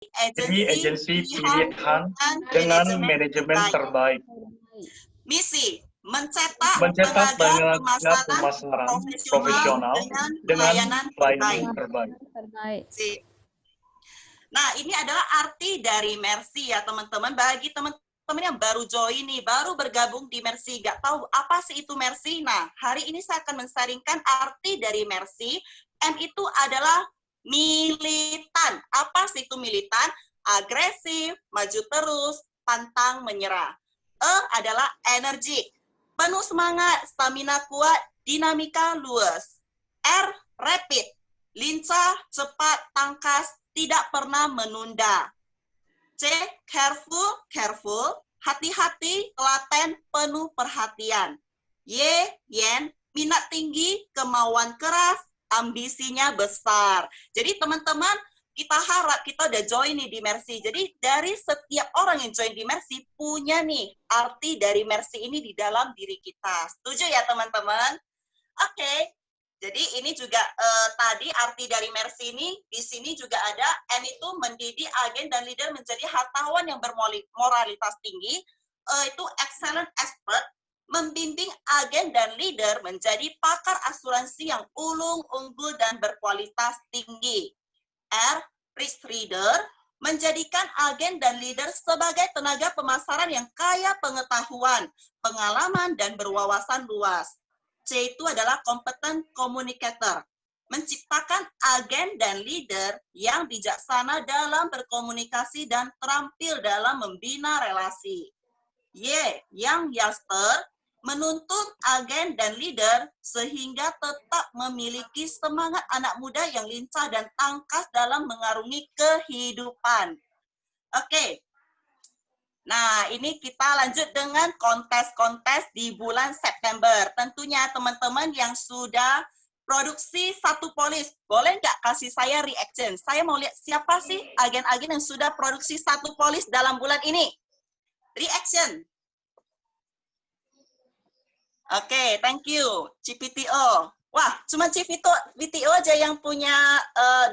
agensi pilihan dengan manajemen terbaik. Misi mencetak Mencetak tenaga tenaga pemasaran pemasaran profesional dengan pelayanan terbaik. terbaik. Nah, ini adalah arti dari Mercy ya teman-teman. Bagi teman-teman yang baru join nih, baru bergabung di Mercy, nggak tahu apa sih itu Mercy. Nah, hari ini saya akan mensaringkan arti dari Mercy. M itu adalah militan. Apa sih itu militan? Agresif, maju terus, pantang menyerah. E adalah energi, penuh semangat, stamina kuat, dinamika luas. R, rapid, lincah, cepat, tangkas, tidak pernah menunda. C, careful, hati-hati, telaten, penuh perhatian. Y, yen, minat tinggi, kemauan keras, ambisinya besar. Jadi teman-teman, kita harap kita udah join nih di Mercy. Jadi dari setiap orang yang join di Mercy punya nih arti dari Mercy ini di dalam diri kita. Setuju ya teman-teman? Oke. Jadi ini juga tadi arti dari Mercy ini, di sini juga ada M itu mendidik agen dan leader menjadi hartawan yang bermoralitas tinggi, itu excellent expert, membimbing agen dan leader menjadi pakar asuransi yang ulung, unggul, dan berkualitas tinggi. R, risk reader, menjadikan agen dan leader sebagai tenaga pemasaran yang kaya pengetahuan, pengalaman, dan berwawasan luas. C itu adalah competent communicator, menciptakan agen dan leader yang bijaksana dalam berkomunikasi dan terampil dalam membina relasi. Y, young youngster, menuntun agen dan leader sehingga tetap memiliki semangat anak muda yang lincah dan tangkas dalam mengarungi kehidupan. Oke. Nah, ini kita lanjut dengan kontes-kontes di bulan September. Tentunya teman-teman yang sudah produksi satu polis, boleh nggak kasih saya reaction? Saya mau lihat siapa sih agen-agen yang sudah produksi satu polis dalam bulan ini. Reaction. Oke, thank you. CPTO. Wah, cuma CPTO aja yang punya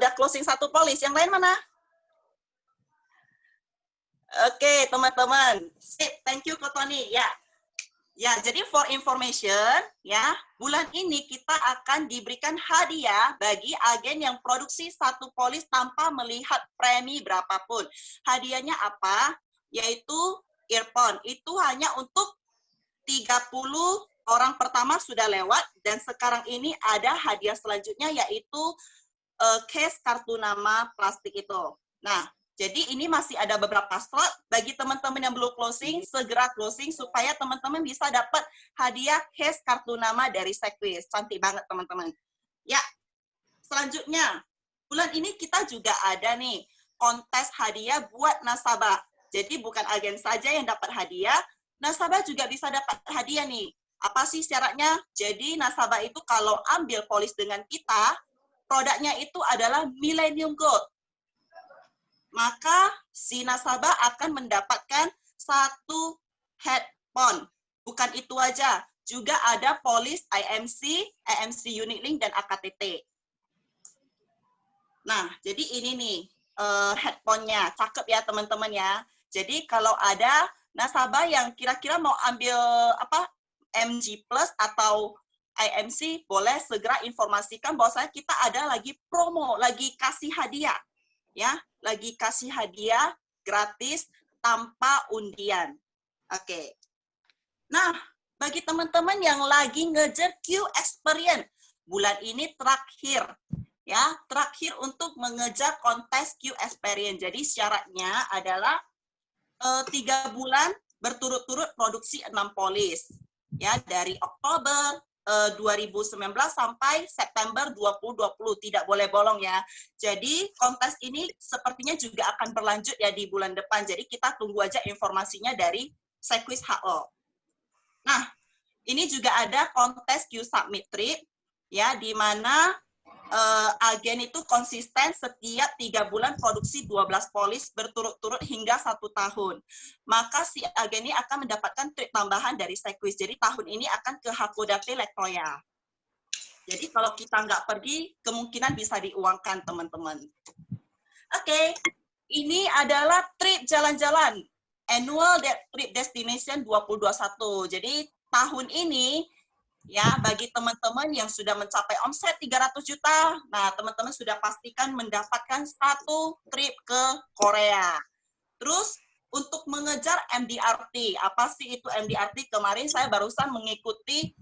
udah closing satu polis. Yang lain mana? Oke, teman-teman. Sip, thank you, Ko Tony. Ya, jadi for information, ya, bulan ini kita akan diberikan hadiah bagi agen yang produksi satu polis tanpa melihat premi berapapun. Hadiahnya apa? Yaitu earphone. Itu hanya untuk 30 orang pertama sudah lewat, dan sekarang ini ada hadiah selanjutnya yaitu case kartu nama plastik itu. Nah, jadi ini masih ada beberapa slot bagi teman-teman yang belum closing, segera closing supaya teman-teman bisa dapat hadiah case kartu nama dari Sequis. Cantik banget teman-teman. Ya, selanjutnya bulan ini kita juga ada nih kontes hadiah buat nasabah. Jadi bukan agen saja yang dapat hadiah, nasabah juga bisa dapat hadiah nih. Apa sih syaratnya? Jadi nasabah itu kalau ambil polis dengan kita, produknya itu adalah Millennium Gold. Maka si nasabah akan mendapatkan satu headphone. Bukan itu aja, juga ada polis IMC, EMC Unit Link, dan AKTT. Nah, jadi ini nih headphone-nya, cakep ya teman-teman ya. Jadi kalau ada nasabah yang kira-kira mau ambil apa MG Plus atau IMC, boleh segera informasikan bahwasanya kita ada lagi promo, lagi kasih hadiah. Ya, lagi kasih hadiah gratis tanpa undian. Oke. Nah, bagi teman-teman yang lagi ngejar Q Experience, bulan ini terakhir. Ya, terakhir untuk mengejar kontes Q Experience. Jadi syaratnya adalah 3 bulan berturut-turut produksi 6 polis. Ya, dari Oktober 2019 sampai September 2020, tidak boleh bolong ya. Jadi kontes ini sepertinya juga akan berlanjut ya di bulan depan. Jadi kita tunggu aja informasinya dari Sequis HO. Nah, ini juga ada kontes Q Submit Trip ya, di mana agen itu konsisten setiap 3 bulan produksi 12 polis berturut-turut hingga 1 tahun. Maka si agen ini akan mendapatkan trip tambahan dari Sequis. Jadi tahun ini akan ke Hakodate Lake Royal. Jadi kalau kita nggak pergi, kemungkinan bisa diuangkan teman-teman. Oke. ini adalah trip jalan-jalan annual trip destination 2021. Jadi tahun ini ya bagi teman-teman yang sudah mencapai omset 300 juta, nah teman-teman sudah pastikan mendapatkan satu trip ke Korea. Terus untuk mengejar MDRT, apa sih itu MDRT? Kemarin saya barusan mengikuti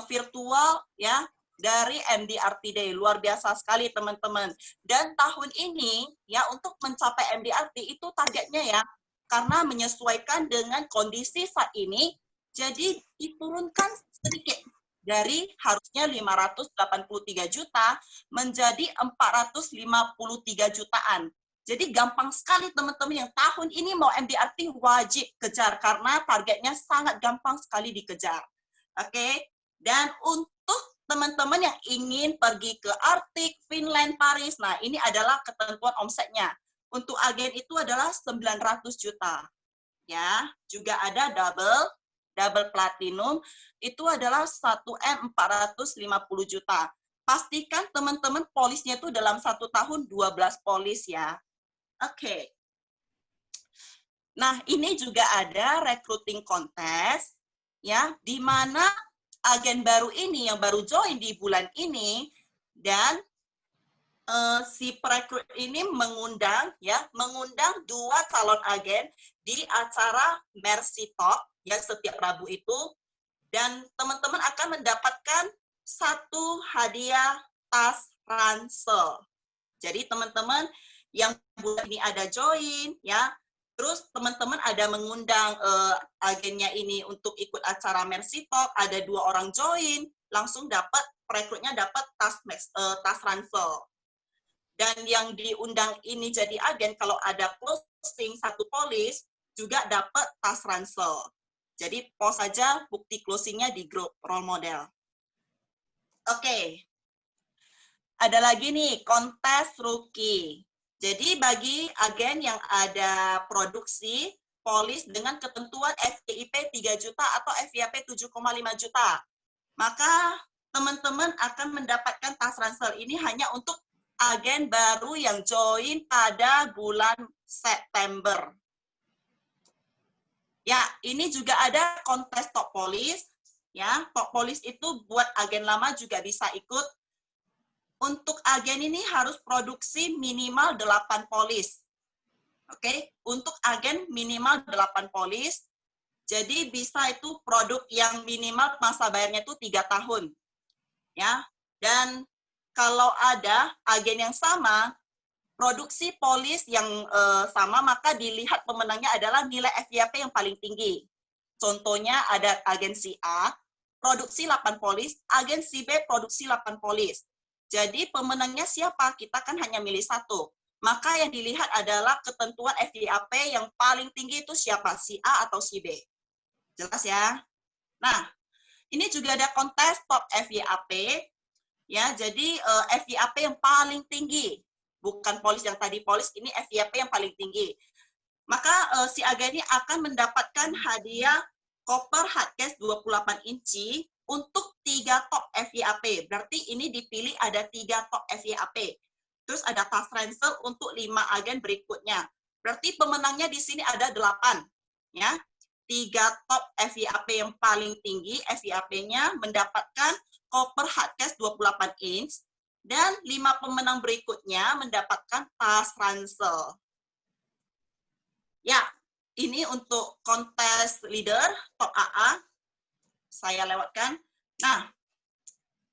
virtual ya dari MDRT Day, luar biasa sekali teman-teman. Dan tahun ini ya untuk mencapai MDRT itu targetnya ya, karena menyesuaikan dengan kondisi saat ini, jadi diturunkan sedikit dari harusnya 583 juta menjadi 453 jutaan. Jadi gampang sekali teman-teman yang tahun ini mau MDRT wajib kejar karena targetnya sangat gampang sekali dikejar. Oke. Dan untuk teman-teman yang ingin pergi ke Arktik, Finland, Paris, nah ini adalah ketentuan omsetnya. Untuk agen itu adalah 900 juta. Ya, juga ada double platinum, itu adalah 1M 450 juta. Pastikan teman-teman polisnya itu dalam 1 tahun 12 polis ya. Oke. Nah, ini juga ada recruiting contest ya, di mana agen baru ini yang baru join di bulan ini dan si perekrut ini mengundang 2 calon agen di acara Mercy Talk ya setiap Rabu itu, dan teman-teman akan mendapatkan 1 hadiah tas ransel. Jadi teman-teman yang bulan ini ada join ya, terus teman-teman ada mengundang agennya ini untuk ikut acara Mercy Talk, ada 2 orang join, langsung dapat perekrutnya dapat tas ransel. Dan yang diundang ini jadi agen kalau ada closing 1 polis juga dapat tas ransel. Jadi post saja bukti closingnya di grup role model. Oke. Ada lagi nih kontes rookie. Jadi bagi agen yang ada produksi polis dengan ketentuan FYIP 3 juta atau FYP 7,5 juta, maka teman-teman akan mendapatkan tas ransel ini hanya untuk agen baru yang join pada bulan September. Ya, ini juga ada kontes top polis. Ya, top polis itu buat agen lama juga bisa ikut. Untuk agen ini harus produksi minimal 8 polis. Oke, untuk agen minimal 8 polis. Jadi bisa itu produk yang minimal masa bayarnya itu 3 tahun. Ya. Dan kalau ada agen yang sama, produksi polis yang sama, maka dilihat pemenangnya adalah nilai FYP yang paling tinggi. Contohnya ada agensi A, produksi 8 polis, agensi B produksi 8 polis. Jadi pemenangnya siapa? Kita kan hanya milih 1. Maka yang dilihat adalah ketentuan FYP yang paling tinggi itu siapa? Si A atau si B. Jelas ya? Nah, ini juga ada kontes top FYP. Ya, jadi FYP yang paling tinggi. Bukan polis yang tadi polis, ini FYP yang paling tinggi. Maka si agen ini akan mendapatkan hadiah koper hardcase 28 inci untuk 3 top FYP. Berarti ini dipilih ada 3 top FYP. Terus ada tas ransel untuk 5 agen berikutnya. Berarti pemenangnya di sini ada 8. Ya. 3 top FYP yang paling tinggi, FYP-nya mendapatkan koper hardcase 28 inch. Dan 5 pemenang berikutnya mendapatkan tas ransel. Ya, ini untuk kontes leader top AA. Saya lewatkan. Nah,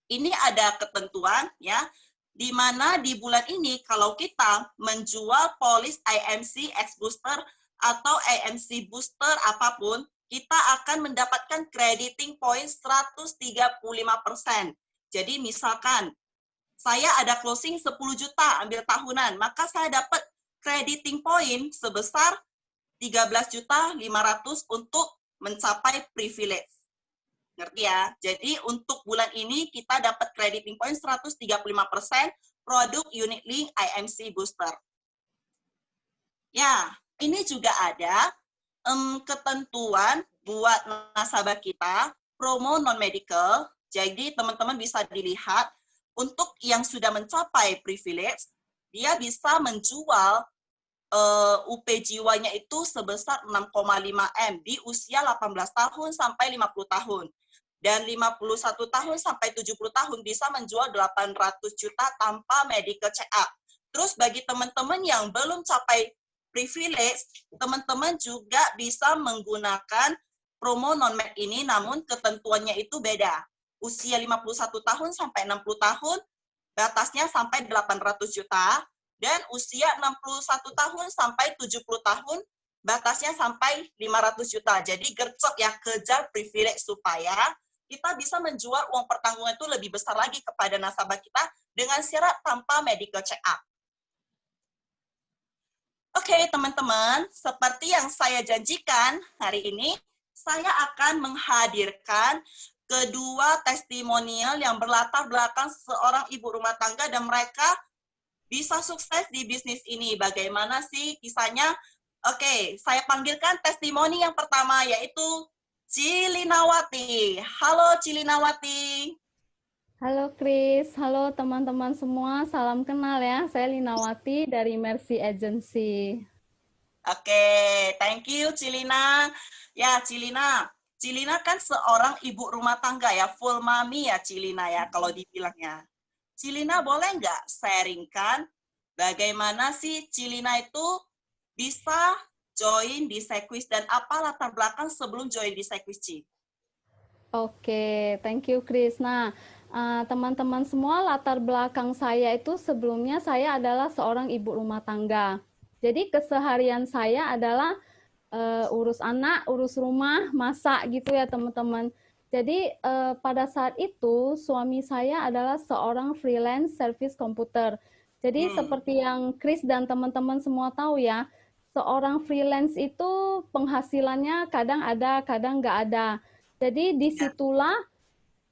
ini ada ketentuan ya, di mana di bulan ini kalau kita menjual polis IMC X Booster atau IMC Booster apapun, kita akan mendapatkan crediting point 135%. Jadi misalkan saya ada closing 10 juta ambil tahunan, maka saya dapat crediting point sebesar 13.500.000 untuk mencapai privilege. Ngerti ya? Jadi untuk bulan ini kita dapat crediting point 135% produk unit link IMC Booster. Ya, ini juga ada ketentuan buat nasabah kita, promo non-medical. Jadi teman-teman bisa dilihat, untuk yang sudah mencapai privilege, dia bisa menjual UP jiwanya itu sebesar 6,5 M di usia 18 tahun sampai 50 tahun. Dan 51 tahun sampai 70 tahun bisa menjual 800 juta tanpa medical check up. Terus bagi teman-teman yang belum capai privilege, teman-teman juga bisa menggunakan promo non-med ini, namun ketentuannya itu beda. Usia 51 tahun sampai 60 tahun, batasnya sampai 800 juta, dan usia 61 tahun sampai 70 tahun, batasnya sampai 500 juta. Jadi gercep ya, kejar privilege supaya kita bisa menjual uang pertanggungan itu lebih besar lagi kepada nasabah kita dengan syarat tanpa medical check up. Oke, teman-teman, seperti yang saya janjikan hari ini, saya akan menghadirkan kedua testimonial yang berlatar belakang seorang ibu rumah tangga dan mereka bisa sukses di bisnis ini. Bagaimana sih kisahnya? Oke, saya panggilkan testimoni yang pertama, yaitu Cilinawati. Halo Cilinawati. Halo Kris, halo teman-teman semua, salam kenal ya. Saya Linawati dari Mercy Agency. Oke, thank you Cilina. Ya Cilina, Cilina kan seorang ibu rumah tangga ya, full mami ya Cilina ya kalau dibilangnya. Cilina boleh nggak sharingkan bagaimana sih Cilina itu bisa join di Sequis dan apa latar belakang sebelum join di Sequis, Ci? Oke, thank you Kris. Nah, teman-teman semua, latar belakang saya itu sebelumnya saya adalah seorang ibu rumah tangga. Jadi keseharian saya adalah urus anak, urus rumah, masak gitu ya teman-teman. Jadi pada saat itu suami saya adalah seorang freelance service komputer. Jadi seperti yang Kris dan teman-teman semua tahu ya, seorang freelance itu penghasilannya kadang ada, kadang nggak ada. Jadi disitulah,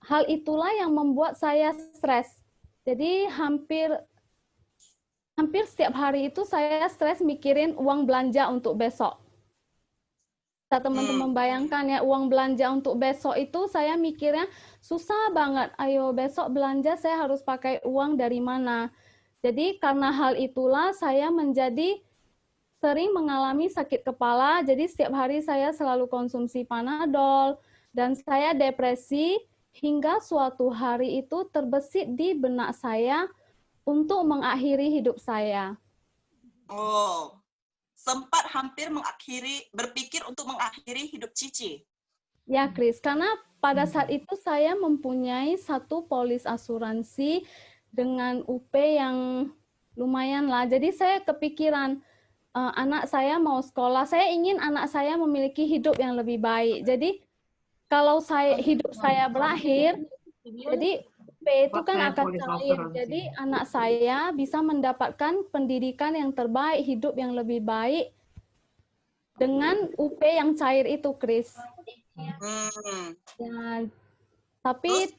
hal itulah yang membuat saya stres. Jadi hampir setiap hari itu saya stres mikirin uang belanja untuk besok. Teman-teman bayangkan ya, uang belanja untuk besok itu saya mikirnya susah banget. Ayo besok belanja saya harus pakai uang dari mana. Jadi karena hal itulah saya menjadi sering mengalami sakit kepala. Jadi setiap hari saya selalu konsumsi Panadol dan saya depresi hingga suatu hari itu terbesit di benak saya untuk mengakhiri hidup saya. Oh, sempat hampir berpikir untuk mengakhiri hidup Cici. Ya, Kris, karena pada saat itu saya mempunyai satu polis asuransi dengan UP yang lumayan lah. Jadi saya kepikiran, anak saya mau sekolah, saya ingin anak saya memiliki hidup yang lebih baik. Jadi kalau hidup saya berakhir, jadi UP itu kan akan cair. Jadi anak saya bisa mendapatkan pendidikan yang terbaik, hidup yang lebih baik dengan UP yang cair itu, Kris. Ya, tapi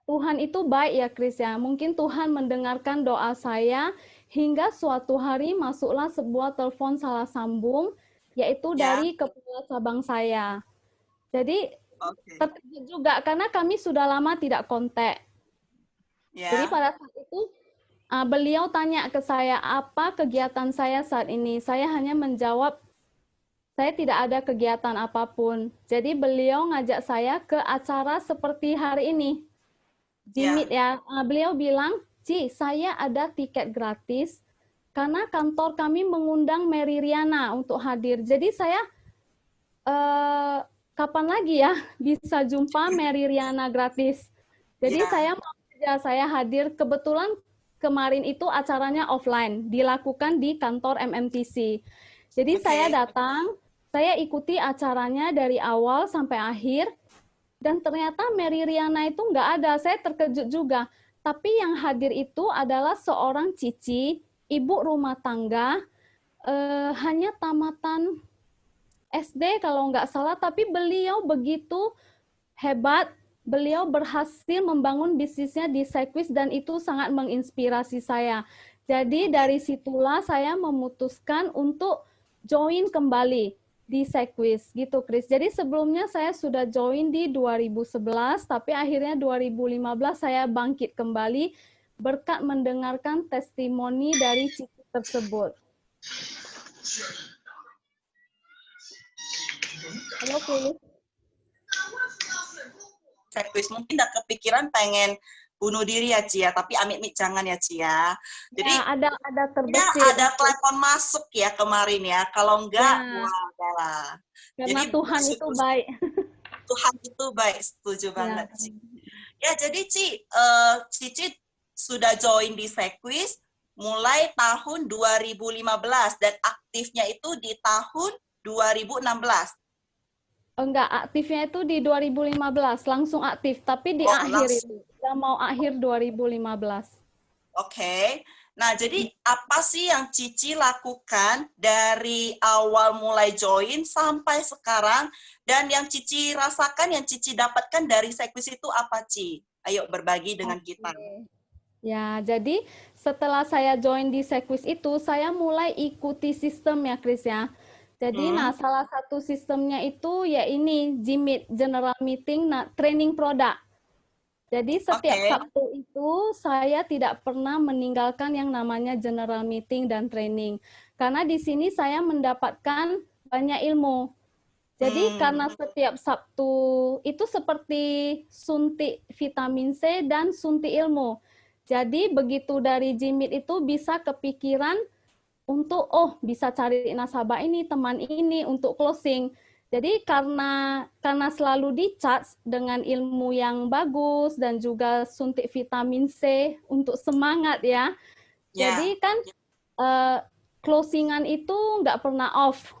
Tuhan itu baik ya, Kris ya. Mungkin Tuhan mendengarkan doa saya hingga suatu hari masuklah sebuah telepon salah sambung, yaitu dari kepala cabang saya. Jadi terkejut juga karena kami sudah lama tidak kontak. Jadi pada saat itu beliau tanya ke saya apa kegiatan saya saat ini. Saya hanya menjawab saya tidak ada kegiatan apapun. Jadi beliau ngajak saya ke acara seperti hari ini. Jimit ya. Beliau bilang, Ci, saya ada tiket gratis karena kantor kami mengundang Mary Riana untuk hadir. Jadi saya, kapan lagi ya bisa jumpa Mary Riana gratis. Jadi saya hadir. Kebetulan kemarin itu acaranya offline, dilakukan di kantor MMTC. Jadi saya datang, saya ikuti acaranya dari awal sampai akhir, dan ternyata Mary Riana itu nggak ada. Saya terkejut juga. Tapi yang hadir itu adalah seorang Cici, ibu rumah tangga, hanya tamatan SD kalau nggak salah, tapi beliau begitu hebat, beliau berhasil membangun bisnisnya di Sequis dan itu sangat menginspirasi saya. Jadi dari situlah saya memutuskan untuk join kembali di Sequis gitu, Kris. Jadi sebelumnya saya sudah join di 2011, tapi akhirnya 2015 saya bangkit kembali berkat mendengarkan testimoni dari Cici tersebut. Halo, Chris. Chris mungkin udah kepikiran pengen bunuh diri ya Ci ya, tapi amit-amit jangan ya Ci ya. Jadi Ya, ada ya terbesit. ada telepon masuk ya kemarin ya. Kalau enggak, Ya, wah udahlah. karena Jadi Tuhan itu baik. Tuhan itu baik, setuju Ya. banget Ci. Ya jadi Cici sudah join di Sequis mulai tahun 2015 dan aktifnya itu di tahun 2016. Enggak, aktifnya itu di 2015, langsung aktif. Tapi di Oh, akhir langsung. itu, udah mau akhir 2015. Oke. Nah, jadi apa sih yang Cici lakukan dari awal mulai join sampai sekarang? Dan yang Cici rasakan, yang Cici dapatkan dari Sequis itu apa, Ci? Ayo berbagi dengan kita. Ya, jadi setelah saya join di Sequis itu, saya mulai ikuti sistem ya, Chris ya. Jadi, nah salah satu sistemnya itu ya ini, GMeet, General Meeting, training produk. Jadi setiap Sabtu itu saya tidak pernah meninggalkan yang namanya General Meeting dan training. Karena di sini saya mendapatkan banyak ilmu. Jadi karena setiap Sabtu itu seperti suntik vitamin C dan suntik ilmu. Jadi begitu dari GMeet itu bisa kepikiran untuk bisa cari nasabah ini, teman ini untuk closing. Jadi karena selalu di-charge dengan ilmu yang bagus dan juga suntik vitamin C untuk semangat ya. Jadi kan closingan itu nggak pernah off.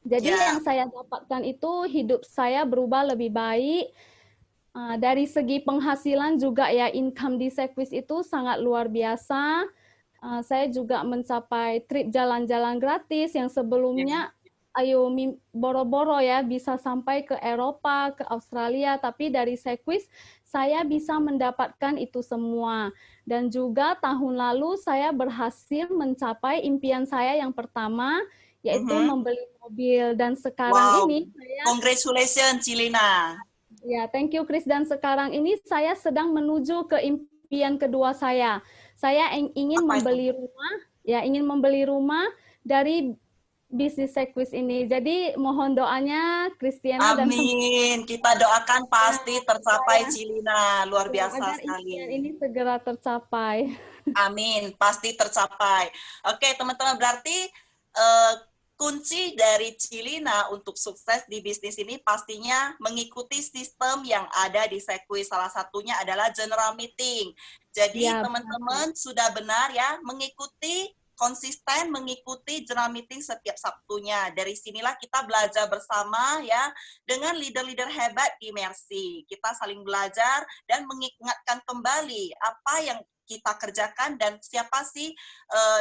Jadi yang saya dapatkan itu hidup saya berubah lebih baik. Dari segi penghasilan juga ya, income di Sequis itu sangat luar biasa. Saya juga mencapai trip jalan-jalan gratis yang sebelumnya boro-boro ya bisa sampai ke Eropa, ke Australia, tapi dari Sequis saya bisa mendapatkan itu semua. Dan juga tahun lalu saya berhasil mencapai impian saya yang pertama, yaitu membeli mobil. Dan sekarang ini saya... Congratulations, Cilina. Ya, thank you, Chris. Dan sekarang ini saya sedang menuju ke impian kedua saya. Saya ingin membeli rumah, ingin membeli rumah dari bisnis Sequis ini. Jadi mohon doanya Christiana dan amin. Kita doakan pasti tercapai Cilina. Luar biasa sekali. Ini segera tercapai. Amin, pasti tercapai. Oke, teman-teman, berarti kunci dari Cilina untuk sukses di bisnis ini pastinya mengikuti sistem yang ada di Sequis. Salah satunya adalah General Meeting. Jadi teman-teman sudah benar ya, konsisten mengikuti General Meeting setiap Sabtunya. Dari sinilah kita belajar bersama ya dengan leader-leader hebat di Mercy. Kita saling belajar dan mengingatkan kembali apa yang kita kerjakan dan siapa sih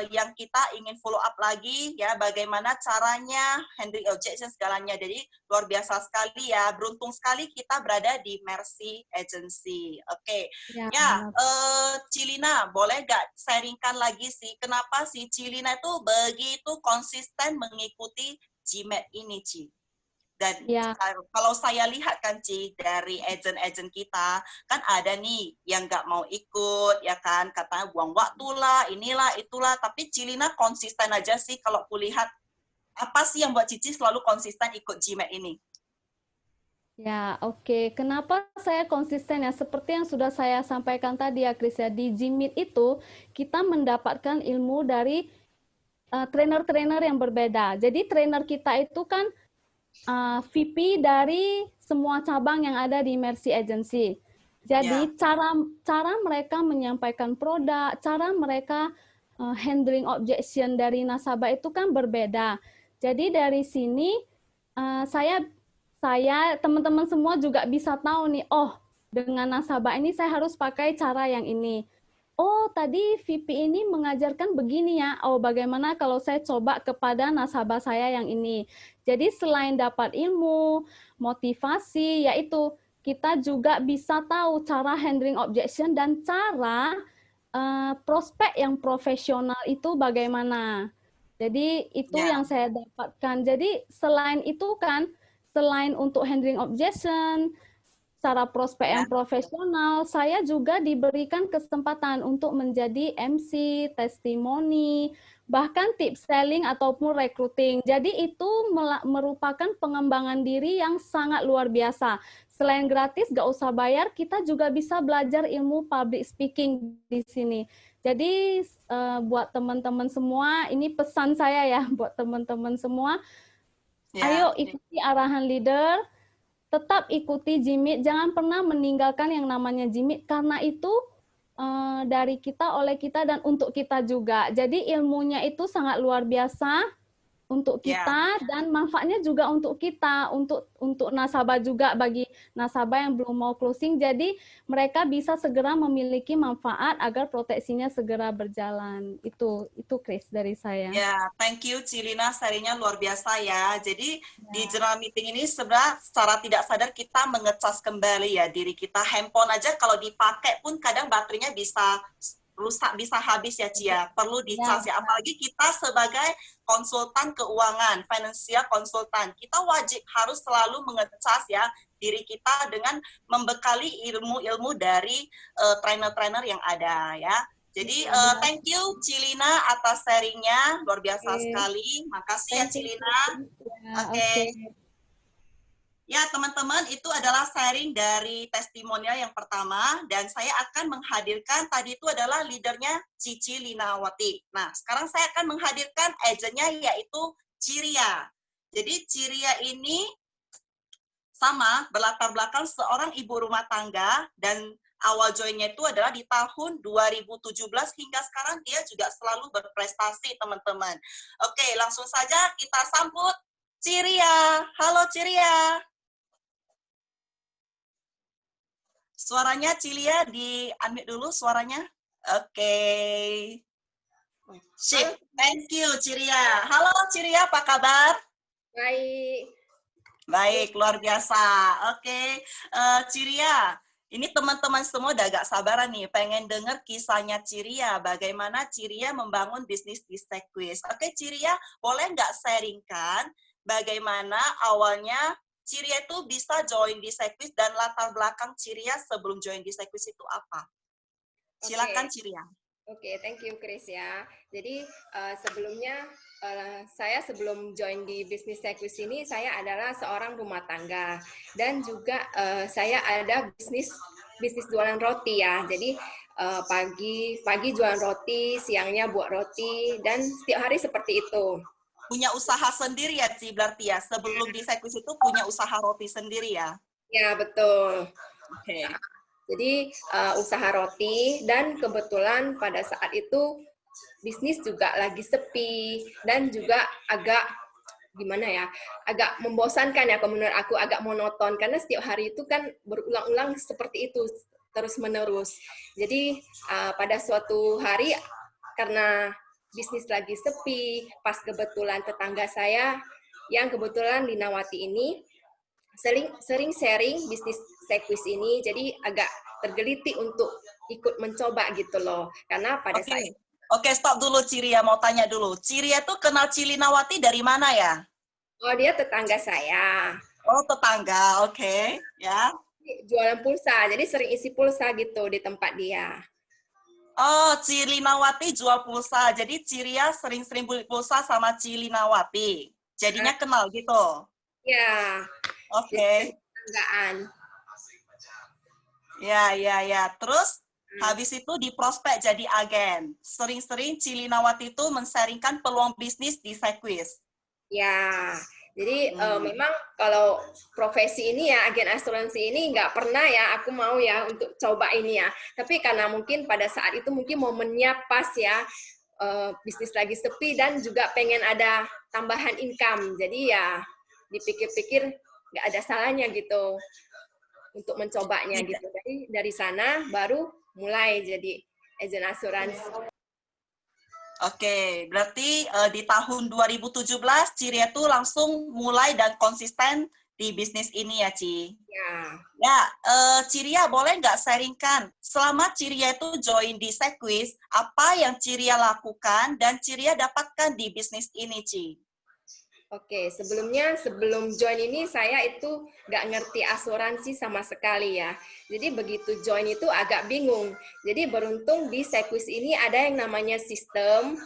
yang kita ingin follow up lagi ya, bagaimana caranya handling objection segalanya. Jadi luar biasa sekali ya, beruntung sekali kita berada di Mercy Agency. Oke. Cilina boleh gak sharingkan lagi sih kenapa sih Cilina itu begitu konsisten mengikuti GMeet ini, Ci? Dan kalau saya lihat kan Ci, dari agent-agent kita, kan ada nih yang nggak mau ikut, ya kan, katanya buang waktu lah, inilah, itulah, tapi Cilina konsisten aja sih kalau kulihat. Apa sih yang buat Cici selalu konsisten ikut GMeet ini? Ya, oke. Kenapa saya konsisten ya? Seperti yang sudah saya sampaikan tadi ya, Chris ya, di GMeet itu kita mendapatkan ilmu dari trainer-trainer yang berbeda. Jadi trainer kita itu kan VP dari semua cabang yang ada di Mercy Agency. Jadi cara mereka menyampaikan produk, cara mereka handling objection dari nasabah itu kan berbeda. Jadi dari sini saya teman-teman semua juga bisa tahu nih, dengan nasabah ini saya harus pakai cara yang ini. Tadi VP ini mengajarkan begini ya. Bagaimana kalau saya coba kepada nasabah saya yang ini. Jadi selain dapat ilmu, motivasi, yaitu kita juga bisa tahu cara handling objection dan cara prospek yang profesional itu bagaimana. Jadi itu yang saya dapatkan. Jadi selain itu kan, selain untuk handling objection, cara prospek yang profesional, saya juga diberikan kesempatan untuk menjadi MC, testimoni, bahkan tips selling ataupun recruiting. Jadi itu merupakan pengembangan diri yang sangat luar biasa. Selain gratis, gak usah bayar, kita juga bisa belajar ilmu public speaking di sini. Jadi buat teman-teman semua, ini pesan saya ya buat teman-teman semua, ayo ikuti arahan leader, tetap ikuti Jimit, jangan pernah meninggalkan yang namanya Jimit, karena itu dari kita, oleh kita, dan untuk kita juga. Jadi ilmunya itu sangat luar biasa untuk kita dan manfaatnya juga untuk kita, untuk nasabah juga, bagi nasabah yang belum mau closing. Jadi mereka bisa segera memiliki manfaat agar proteksinya segera berjalan. Itu Chris dari saya. Ya, thank you Cilina, serinya luar biasa ya. Jadi di General Meeting ini sebenarnya secara tidak sadar kita mengecas kembali ya diri kita. Handphone aja kalau dipakai pun kadang baterainya bisa rusak, bisa habis ya Cia. Perlu dicas ya. Apalagi kita sebagai konsultan keuangan, financial konsultan, kita wajib harus selalu mengecas ya diri kita dengan membekali ilmu-ilmu dari trainer-trainer yang ada ya. Jadi thank you Cilina atas sharingnya, luar biasa sekali. Makasih ya Cilina. Oke. Ya teman-teman, itu adalah sharing dari testimonial yang pertama, dan saya akan menghadirkan, tadi itu adalah leadernya Cici Linawati. Nah sekarang saya akan menghadirkan agennya, yaitu Ciria. Jadi Ciria ini sama, berlatar belakang seorang ibu rumah tangga, dan awal joinnya itu adalah di tahun 2017 hingga sekarang dia juga selalu berprestasi, teman-teman. Oke, langsung saja kita sambut Ciria. Halo Ciria. Suaranya Cilia di-unmute dulu suaranya. Oke. Sip, thank you Ciria. Halo Ciria, apa kabar? Baik. Baik, luar biasa. Oke, Ciria, ini teman-teman semua udah agak sabaran nih, pengen dengar kisahnya Ciria, bagaimana Ciria membangun bisnis di Sequis. Oke, Ciria, boleh nggak sharingkan bagaimana awalnya Ciria itu bisa join di Sequis dan latar belakang Ciria sebelum join di Sequis itu apa? Silakan Ciria. Oke, thank you Chris ya. Jadi sebelumnya saya sebelum join di bisnis Sequis ini, saya adalah seorang rumah tangga dan juga saya ada bisnis jualan roti ya. Jadi pagi jualan roti, siangnya buat roti, dan setiap hari seperti itu. Punya usaha sendiri ya, Ci, berarti ya? Sebelum di Sequis itu punya usaha roti sendiri ya? Ya, betul. Oke. Jadi usaha roti, dan kebetulan pada saat itu bisnis juga lagi sepi dan juga agak gimana ya, agak membosankan ya, kalau menurut aku agak monoton karena setiap hari itu kan berulang-ulang seperti itu terus menerus. Jadi pada suatu hari karena bisnis lagi sepi, pas kebetulan tetangga saya yang kebetulan Linawati ini sering sharing bisnis Sequis ini, jadi agak tergeliti untuk ikut mencoba gitu loh. Karena pada saat Oke, stop dulu Ciria, mau tanya dulu. Ciria tuh kenal Cilinawati dari mana ya? Oh, dia tetangga saya. Oh, tetangga, oke. Ya. Jualan pulsa, jadi sering isi pulsa gitu di tempat dia. Oh, Cilinawati jual pulsa. Jadi Ciria sering-sering beli pulsa sama Cilinawati. Jadinya kenal gitu? Ya. Oke. Tetanggaan. Ya. Terus habis itu di prospek jadi agen. Sering-sering Cilinawati itu men-sharingkan peluang bisnis di Sequis. Ya, jadi memang kalau profesi ini ya, agen asuransi ini nggak pernah ya aku mau ya untuk coba ini ya. Tapi karena mungkin pada saat itu mungkin momennya pas ya, bisnis lagi sepi dan juga pengen ada tambahan income. Jadi ya dipikir-pikir nggak ada salahnya gitu untuk mencobanya gitu. Jadi dari sana baru mulai jadi agen asuransi. Oke, berarti di tahun 2017 Ciria tuh langsung mulai dan konsisten di bisnis ini ya, Ci? Ya, Ciria boleh nggak sharingkan, selama Ciria itu join di Sequis, apa yang Ciria lakukan dan Ciria dapatkan di bisnis ini, Ci? Oke, sebelum join ini saya itu nggak ngerti asuransi sama sekali ya. Jadi begitu join itu agak bingung. Jadi beruntung di Sequis ini ada yang namanya sistem,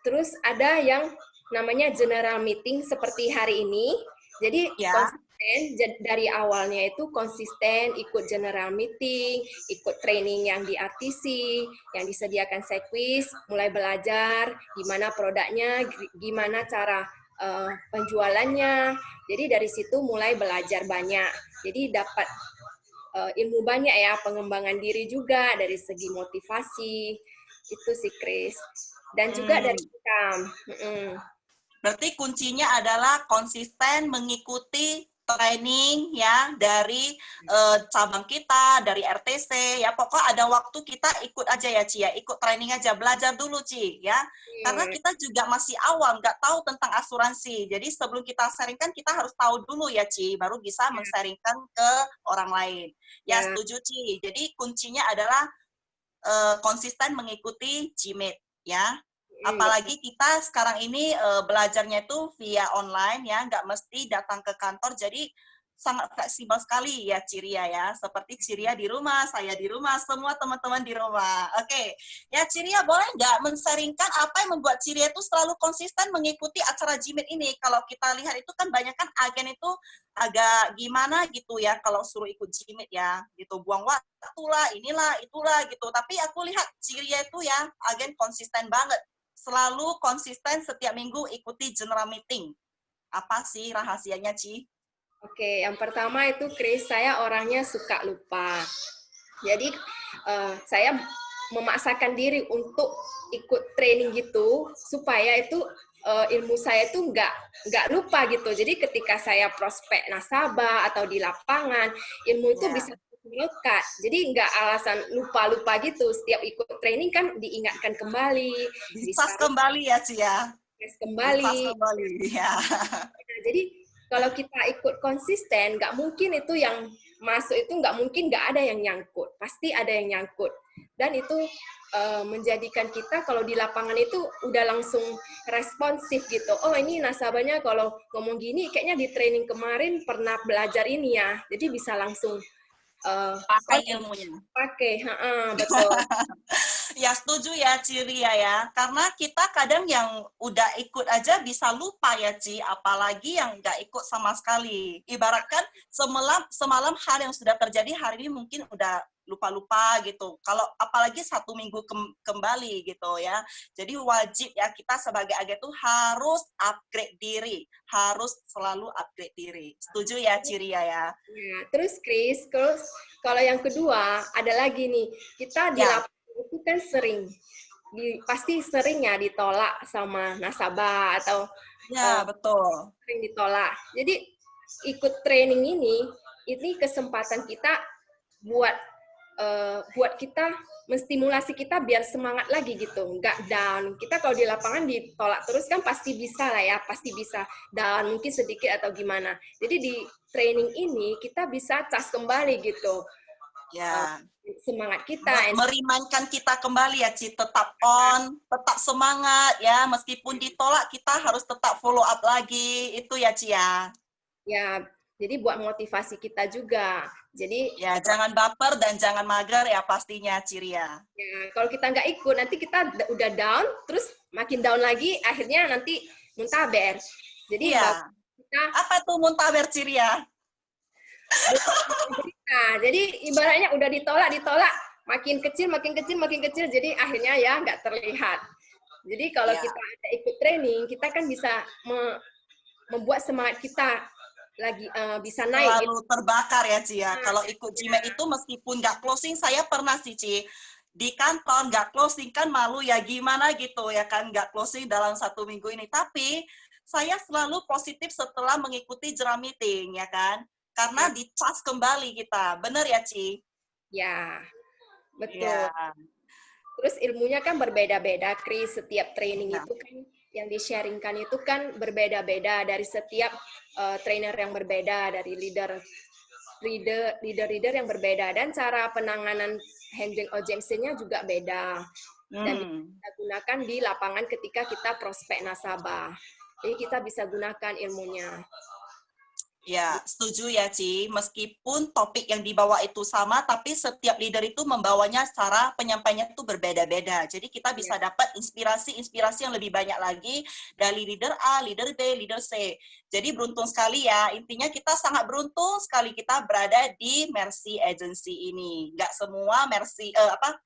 terus ada yang namanya general meeting seperti hari ini. Jadi Ya. konsisten dari awalnya itu konsisten ikut general meeting, ikut training yang di RTC, yang disediakan Sekwis, mulai belajar gimana produknya, gimana cara penjualannya. Jadi dari situ mulai belajar banyak. Jadi dapat ilmu banyak ya, pengembangan diri juga dari segi motivasi. Itu sih, Chris. Dan juga dari income. Berarti kuncinya adalah konsisten mengikuti training ya dari cabang kita, dari RTC ya. Pokoknya ada waktu kita ikut aja ya Ci ya, ikut training aja, belajar dulu Ci ya. Karena kita juga masih awam, nggak tahu tentang asuransi. Jadi sebelum kita sharingkan kita harus tahu dulu ya Ci, baru bisa men-sharingkan ke orang lain. Ya setuju Ci. Jadi kuncinya adalah konsisten mengikuti GMAT ya. Apalagi kita sekarang ini belajarnya itu via online ya, nggak mesti datang ke kantor, jadi sangat fleksibel sekali ya Ciria ya. Seperti Ciria di rumah, saya di rumah, semua teman-teman di rumah. Oke, ya Ciria boleh nggak men-sharingkan apa yang membuat Ciria itu selalu konsisten mengikuti acara GMAT ini? Kalau kita lihat itu kan banyak kan agen itu agak gimana gitu ya kalau suruh ikut GMAT ya, gitu buang waktu lah, inilah, itulah gitu. Tapi aku lihat Ciria itu ya agen konsisten banget. Selalu konsisten setiap minggu ikuti general meeting. Apa sih rahasianya, Ci? Oke, yang pertama itu Chris, saya orangnya suka lupa. Jadi saya memaksakan diri untuk ikut training gitu supaya itu ilmu saya itu nggak lupa gitu. Jadi ketika saya prospek nasabah atau di lapangan, ilmu itu bisa melekat. Jadi nggak alasan lupa-lupa gitu. Setiap ikut training kan diingatkan kembali. Bisa kembali ya, Ci ya? Kembali. Bisa kembali, ya. Nah, jadi kalau kita ikut konsisten, nggak mungkin itu yang masuk itu nggak mungkin nggak ada yang nyangkut. Pasti ada yang nyangkut. Dan itu menjadikan kita kalau di lapangan itu udah langsung responsif gitu. Oh ini nasabahnya kalau ngomong gini, kayaknya di training kemarin pernah belajar ini ya. Jadi bisa langsung pakai ilmunya. Pakai, betul. Ya setuju ya Ciria ya, karena kita kadang yang udah ikut aja bisa lupa ya Ci, apalagi yang nggak ikut sama sekali. Ibaratkan semalam hal yang sudah terjadi hari ini mungkin udah lupa-lupa gitu. Kalau apalagi 1 minggu kembali gitu ya. Jadi wajib ya kita sebagai agen tuh harus upgrade diri, harus selalu upgrade diri. Setuju ya Ciria ya? Ya, terus Chris, kalau yang kedua ada lagi nih, kita di lapangan itu kan pasti sering ya ditolak sama nasabah atau betul. Sering ditolak. Jadi ikut training ini kesempatan kita buat kita menstimulasi kita biar semangat lagi gitu, nggak down. Kita kalau di lapangan ditolak terus kan pasti bisa lah ya, pasti bisa down mungkin sedikit atau gimana. Jadi di training ini kita bisa cas kembali gitu. Ya. Semangat kita. Meringankan kita kembali ya, Ci. Tetap on, tetap semangat ya. Meskipun ditolak, kita harus tetap follow up lagi. Itu ya, Ci ya. Ya, jadi buat motivasi kita juga. Jadi ya jangan baper dan jangan mager ya pastinya, Ciria. Ya, kalau kita nggak ikut, nanti kita udah down, terus makin down lagi, akhirnya nanti muntaber. Jadi kita apa tuh muntaber, Ciria? Nah, jadi ibaratnya udah ditolak, makin kecil, jadi akhirnya ya nggak terlihat. Jadi kalau kita ada ikut training, kita kan bisa membuat semangat kita lagi bisa naik. Selalu terbakar ya, Ci ya. Kalau ikut GMAT itu meskipun nggak closing, saya pernah sih, Ci. Di kantor nggak closing kan malu ya gimana gitu ya kan, nggak closing dalam 1 minggu ini. Tapi saya selalu positif setelah mengikuti general meeting ya kan. Karena dicas kembali kita. Bener ya, Ci? Ya, betul. Ya. Terus ilmunya kan berbeda-beda, Chris. Setiap training itu kan yang di-sharingkan itu kan berbeda-beda dari setiap trainer yang berbeda, dari leader yang berbeda, dan cara penanganan handling objectionnya juga beda. Dan kita gunakan di lapangan ketika kita prospek nasabah. Jadi kita bisa gunakan ilmunya. Ya, setuju ya, Ci. Meskipun topik yang dibawa itu sama, tapi setiap leader itu membawanya secara penyampaiannya itu berbeda-beda. Jadi kita bisa dapat inspirasi-inspirasi yang lebih banyak lagi dari leader A, leader B, leader C. Jadi beruntung sekali ya. Intinya kita sangat beruntung sekali kita berada di Mercy Agency ini. Nggak semua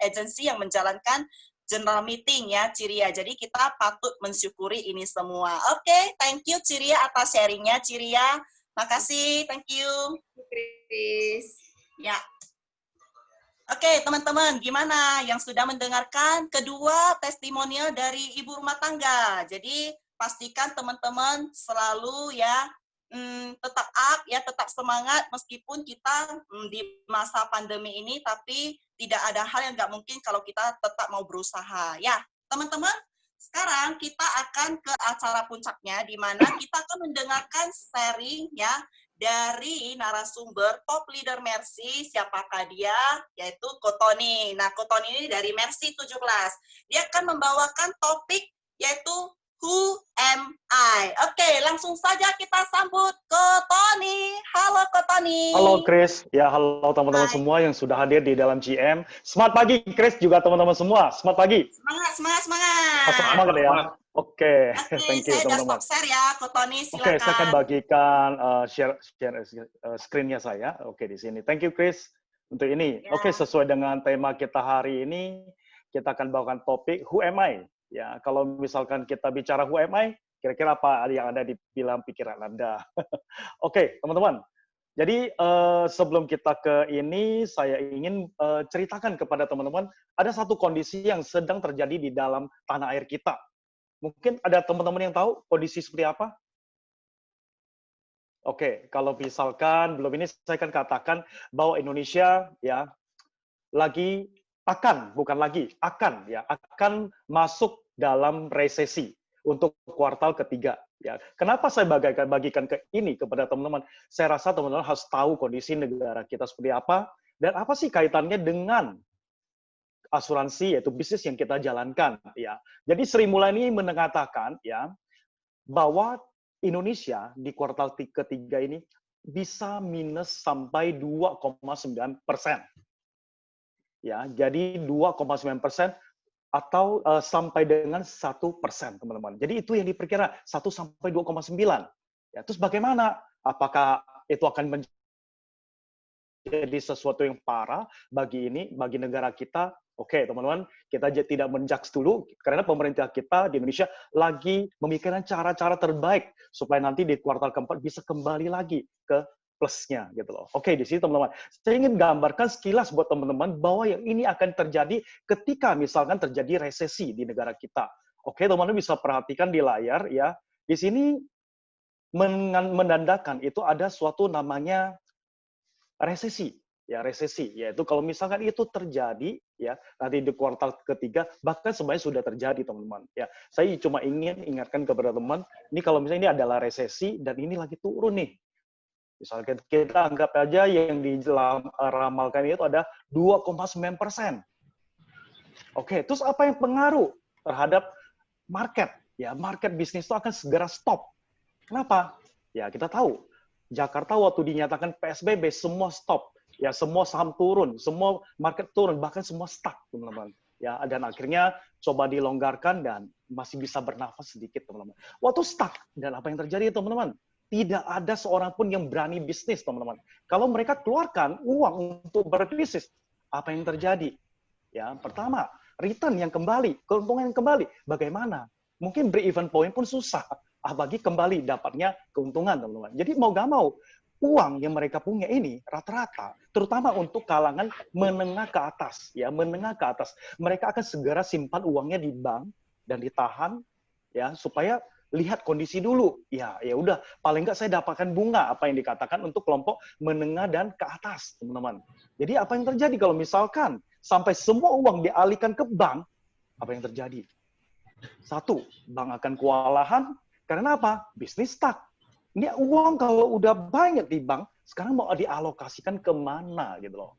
agency yang menjalankan general meeting ya, Ciria. Jadi kita patut mensyukuri ini semua. Oke, thank you Ciria atas sharingnya, Ciria. Makasih, thank you. Chris. Ya. Oke, teman-teman, gimana yang sudah mendengarkan kedua testimonial dari ibu rumah tangga? Jadi, pastikan teman-teman selalu ya tetap up, ya tetap semangat meskipun kita di masa pandemi ini, tapi tidak ada hal yang nggak mungkin kalau kita tetap mau berusaha. Ya, teman-teman, sekarang kita akan ke acara puncaknya, di mana kita akan mendengarkan sharing ya dari narasumber top leader Mercy. Siapakah dia? Yaitu Kotoni. Nah, Kotoni ini dari Mercy 17. Dia akan membawakan topik yaitu Who am I? Oke, langsung saja kita sambut Kotoni. Halo Kotoni. Halo Chris, ya halo teman-teman semua yang sudah hadir di dalam GM. Semangat pagi Chris, juga teman-teman semua. Semangat pagi. Semangat, semangat, semangat. Semangat ya. Oke, thank you saya teman-teman. stop share ya, Kotoni silakan. Oke, saya akan bagikan share screen-nya saya. Oke, di sini. Thank you Chris untuk ini. Ya. Oke, sesuai dengan tema kita hari ini, kita akan bawakan topik Who am I? Ya, kalau misalkan kita bicara Who am I, kira-kira apa yang ada di dalam pikiran Anda? Oke, teman-teman. Jadi sebelum kita ke ini, saya ingin ceritakan kepada teman-teman, ada satu kondisi yang sedang terjadi di dalam tanah air kita. Mungkin ada teman-teman yang tahu kondisi seperti apa? Oke, kalau misalkan belum ini, saya akan katakan bahwa Indonesia ya akan masuk dalam resesi untuk kuartal ketiga. Ya, kenapa saya bagikan ini kepada teman-teman? Saya rasa teman-teman harus tahu kondisi negara kita seperti apa dan apa sih kaitannya dengan asuransi, yaitu bisnis yang kita jalankan. Ya, jadi Sri Mulyani mengatakan ya bahwa Indonesia di kuartal ketiga ini bisa minus sampai 2,9%. Ya, jadi 2,9% atau sampai dengan 1%, teman-teman. Jadi itu yang diperkira 1 sampai 2,9. Ya, terus bagaimana? Apakah itu akan menjadi sesuatu yang parah bagi negara kita? Oke, teman-teman, kita tidak menjudge dulu karena pemerintah kita di Indonesia lagi memikirkan cara-cara terbaik supaya nanti di kuartal keempat bisa kembali lagi ke plusnya gitu loh. Oke, di sini teman-teman, saya ingin gambarkan sekilas buat teman-teman bahwa yang ini akan terjadi ketika misalkan terjadi resesi di negara kita. Oke, teman-teman bisa perhatikan di layar ya. Di sini menandakan itu ada suatu namanya resesi. Ya, resesi yaitu kalau misalkan itu terjadi ya nanti di kuartal ketiga, bahkan sebenarnya sudah terjadi teman-teman. Ya, saya cuma ingin ingatkan kepada teman, ini kalau misalnya ini adalah resesi dan ini lagi turun nih. Misalkan kita anggap aja yang diramalkan itu ada 2,9%. Oke, terus apa yang pengaruh terhadap market? Ya, market bisnis itu akan segera stop. Kenapa? Ya, kita tahu. Jakarta waktu dinyatakan PSBB, semua stop. Ya, semua saham turun, semua market turun, bahkan semua stuck, teman-teman. Ya, dan akhirnya coba dilonggarkan dan masih bisa bernafas sedikit, teman-teman. Waktu stuck, dan apa yang terjadi, teman-teman? Tidak ada seorang pun yang berani bisnis, teman-teman. Kalau mereka keluarkan uang untuk berbisnis, apa yang terjadi? Ya, pertama, return yang kembali, keuntungan yang kembali. Bagaimana? Mungkin break-even point pun susah, apalagi kembali dapatnya keuntungan, teman-teman. Jadi mau gak mau, uang yang mereka punya ini rata-rata, terutama untuk kalangan menengah ke atas, ya menengah ke atas, mereka akan segera simpan uangnya di bank dan ditahan, ya supaya lihat kondisi dulu. Ya udah, paling nggak saya dapatkan bunga apa yang dikatakan untuk kelompok menengah dan ke atas, teman-teman. Jadi apa yang terjadi kalau misalkan sampai semua uang dialihkan ke bank, apa yang terjadi? Satu, bank akan kewalahan karena apa? Bisnis stuck. Ini uang kalau udah banyak di bank, sekarang mau dialokasikan kemana gitu loh.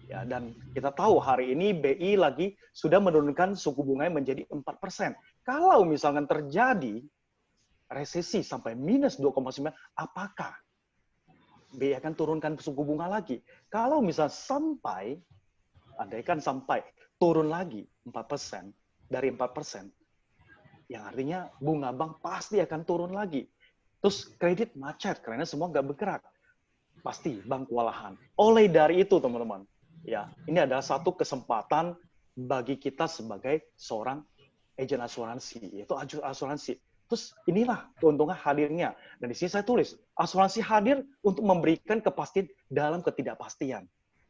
Ya, dan kita tahu hari ini BI lagi sudah menurunkan suku bunganya menjadi 4%. Kalau misalkan terjadi resesi sampai minus 2,9, apakah BI akan turunkan suku bunga lagi. Kalau misal andaikan sampai turun lagi 4%, dari 4%, yang artinya bunga bank pasti akan turun lagi. Terus kredit macet karena semua nggak bergerak. Pasti bank kewalahan. Oleh dari itu, teman-teman, ya, ini adalah satu kesempatan bagi kita sebagai seorang agen asuransi, yaitu asuransi. Terus inilah keuntungan hadirnya. Dan di sini saya tulis, asuransi hadir untuk memberikan kepastian dalam ketidakpastian.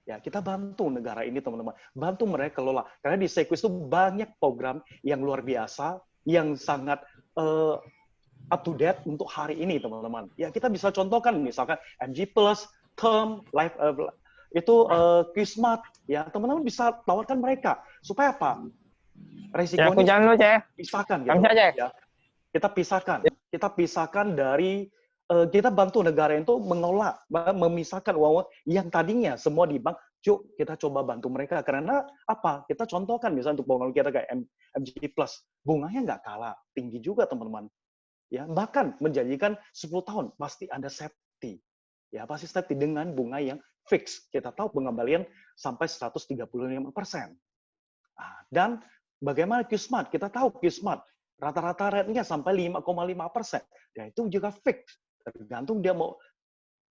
Ya, kita bantu negara ini, teman-teman. Bantu mereka kelola. Karena di Sequis itu banyak program yang luar biasa, yang sangat up to date untuk hari ini, teman-teman. Ya, kita bisa contohkan, misalkan MG Plus, Term, Life, itu Qsmart. Ya, teman-teman bisa tawarkan mereka. Supaya apa? Resikonya pisahkan gitu. Ya. Kita pisahkan dari kita bantu negara itu mengelola, memisahkan uang yang tadinya semua di bank. Yuk kita coba bantu mereka karena apa? Kita contohkan misalnya untuk pengelola kita kayak MG Plus, bunganya nggak kalah tinggi juga, teman-teman. Ya, bahkan menjanjikan 10 tahun pasti ada safety. Ya, pasti safety dengan bunga yang fix. Kita tahu pengembalian sampai 135%. Nah, dan bagaimana Qsmart? Kita tahu Qsmart rata-rata rate-nya sampai 5,5%. Ya, itu juga fix. Tergantung dia mau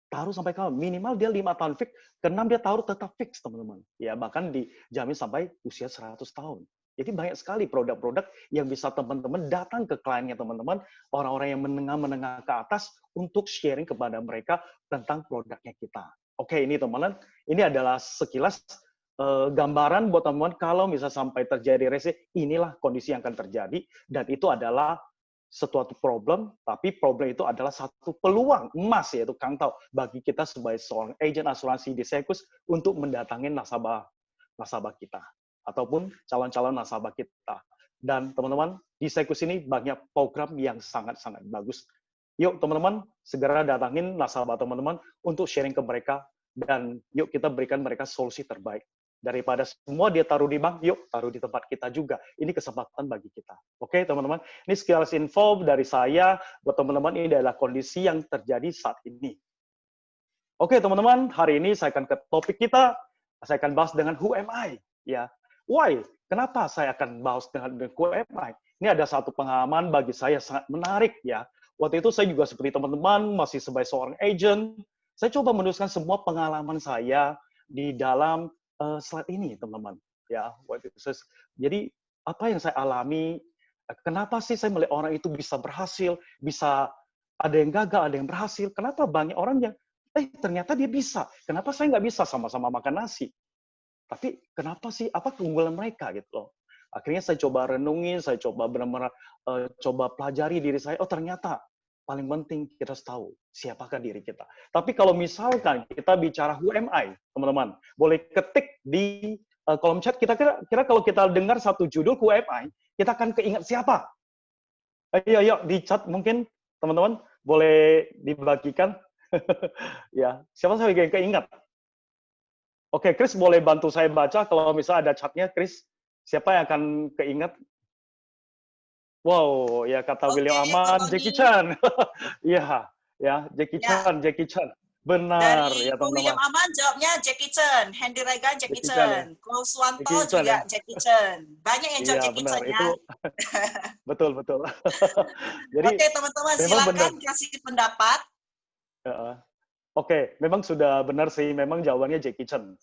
taruh sampai kapan. Minimal dia 5 tahun fix, ke-6 dia taruh tetap fix, teman-teman. Ya, bahkan dijamin sampai usia 100 tahun. Jadi banyak sekali produk-produk yang bisa teman-teman datang ke kliennya, teman-teman, orang-orang yang menengah ke atas untuk sharing kepada mereka tentang produknya kita. Oke, ini teman-teman, ini adalah sekilas gambaran buat teman-teman kalau misalnya sampai terjadi resesi, inilah kondisi yang akan terjadi, dan itu adalah suatu problem, tapi problem itu adalah satu peluang emas, yaitu Kang Tau, bagi kita sebagai seorang agen asuransi di Sequis untuk mendatangi nasabah kita, ataupun calon-calon nasabah kita. Dan teman-teman, di Sequis ini banyak program yang sangat-sangat bagus. Yuk teman-teman, segera datangin nasabah teman-teman untuk sharing ke mereka, dan yuk kita berikan mereka solusi terbaik. Daripada semua dia taruh di bank, yuk taruh di tempat kita juga. Ini kesempatan bagi kita. Oke, teman-teman. Ini sekilas info dari saya. Buat teman-teman, ini adalah kondisi yang terjadi saat ini. Oke, teman-teman. Hari ini saya akan ke topik kita. Saya akan bahas dengan who am I? Ya. Why? Kenapa saya akan bahas dengan who am I? Ini ada satu pengalaman bagi saya sangat menarik, ya. Waktu itu saya juga seperti teman-teman, masih sebagai seorang agent. Saya coba menuliskan semua pengalaman saya di dalam slide ini, teman-teman. Ya, jadi apa yang saya alami, kenapa sih saya melihat orang itu bisa berhasil, bisa ada yang gagal, ada yang berhasil. Kenapa banyak orang yang, ternyata dia bisa. Kenapa saya nggak bisa sama-sama makan nasi? Tapi kenapa sih? Apa keunggulan mereka gitu loh? Akhirnya saya coba renungin, saya coba benar-benar coba pelajari diri saya. Oh ternyata paling penting kita harus tahu siapakah diri kita. Tapi kalau misalkan kita bicara who am I, teman-teman, boleh ketik di kolom chat. Kira kalau kita dengar satu judul who am I, kita akan keingat siapa? Ayo di chat mungkin teman-teman boleh dibagikan. Ya, siapa saya yang keingat? Oke, Chris boleh bantu saya baca kalau misalnya ada chatnya, Chris. Siapa yang akan keingat? Wow, ya kata William Aman, Jackie Chan. Iya, ya Jackie Chan. Benar, dari ya teman-teman. William Aman jawabnya Jackie Chan, Hendy Regan Jackie Chan, Klaus Swanto juga Jackie Chan. Banyak yang jawab Jackie Chan ya. Betul. Jadi, oke teman-teman, silakan kasih pendapat. Oke, memang sudah benar sih, memang jawabannya Jackie Chan.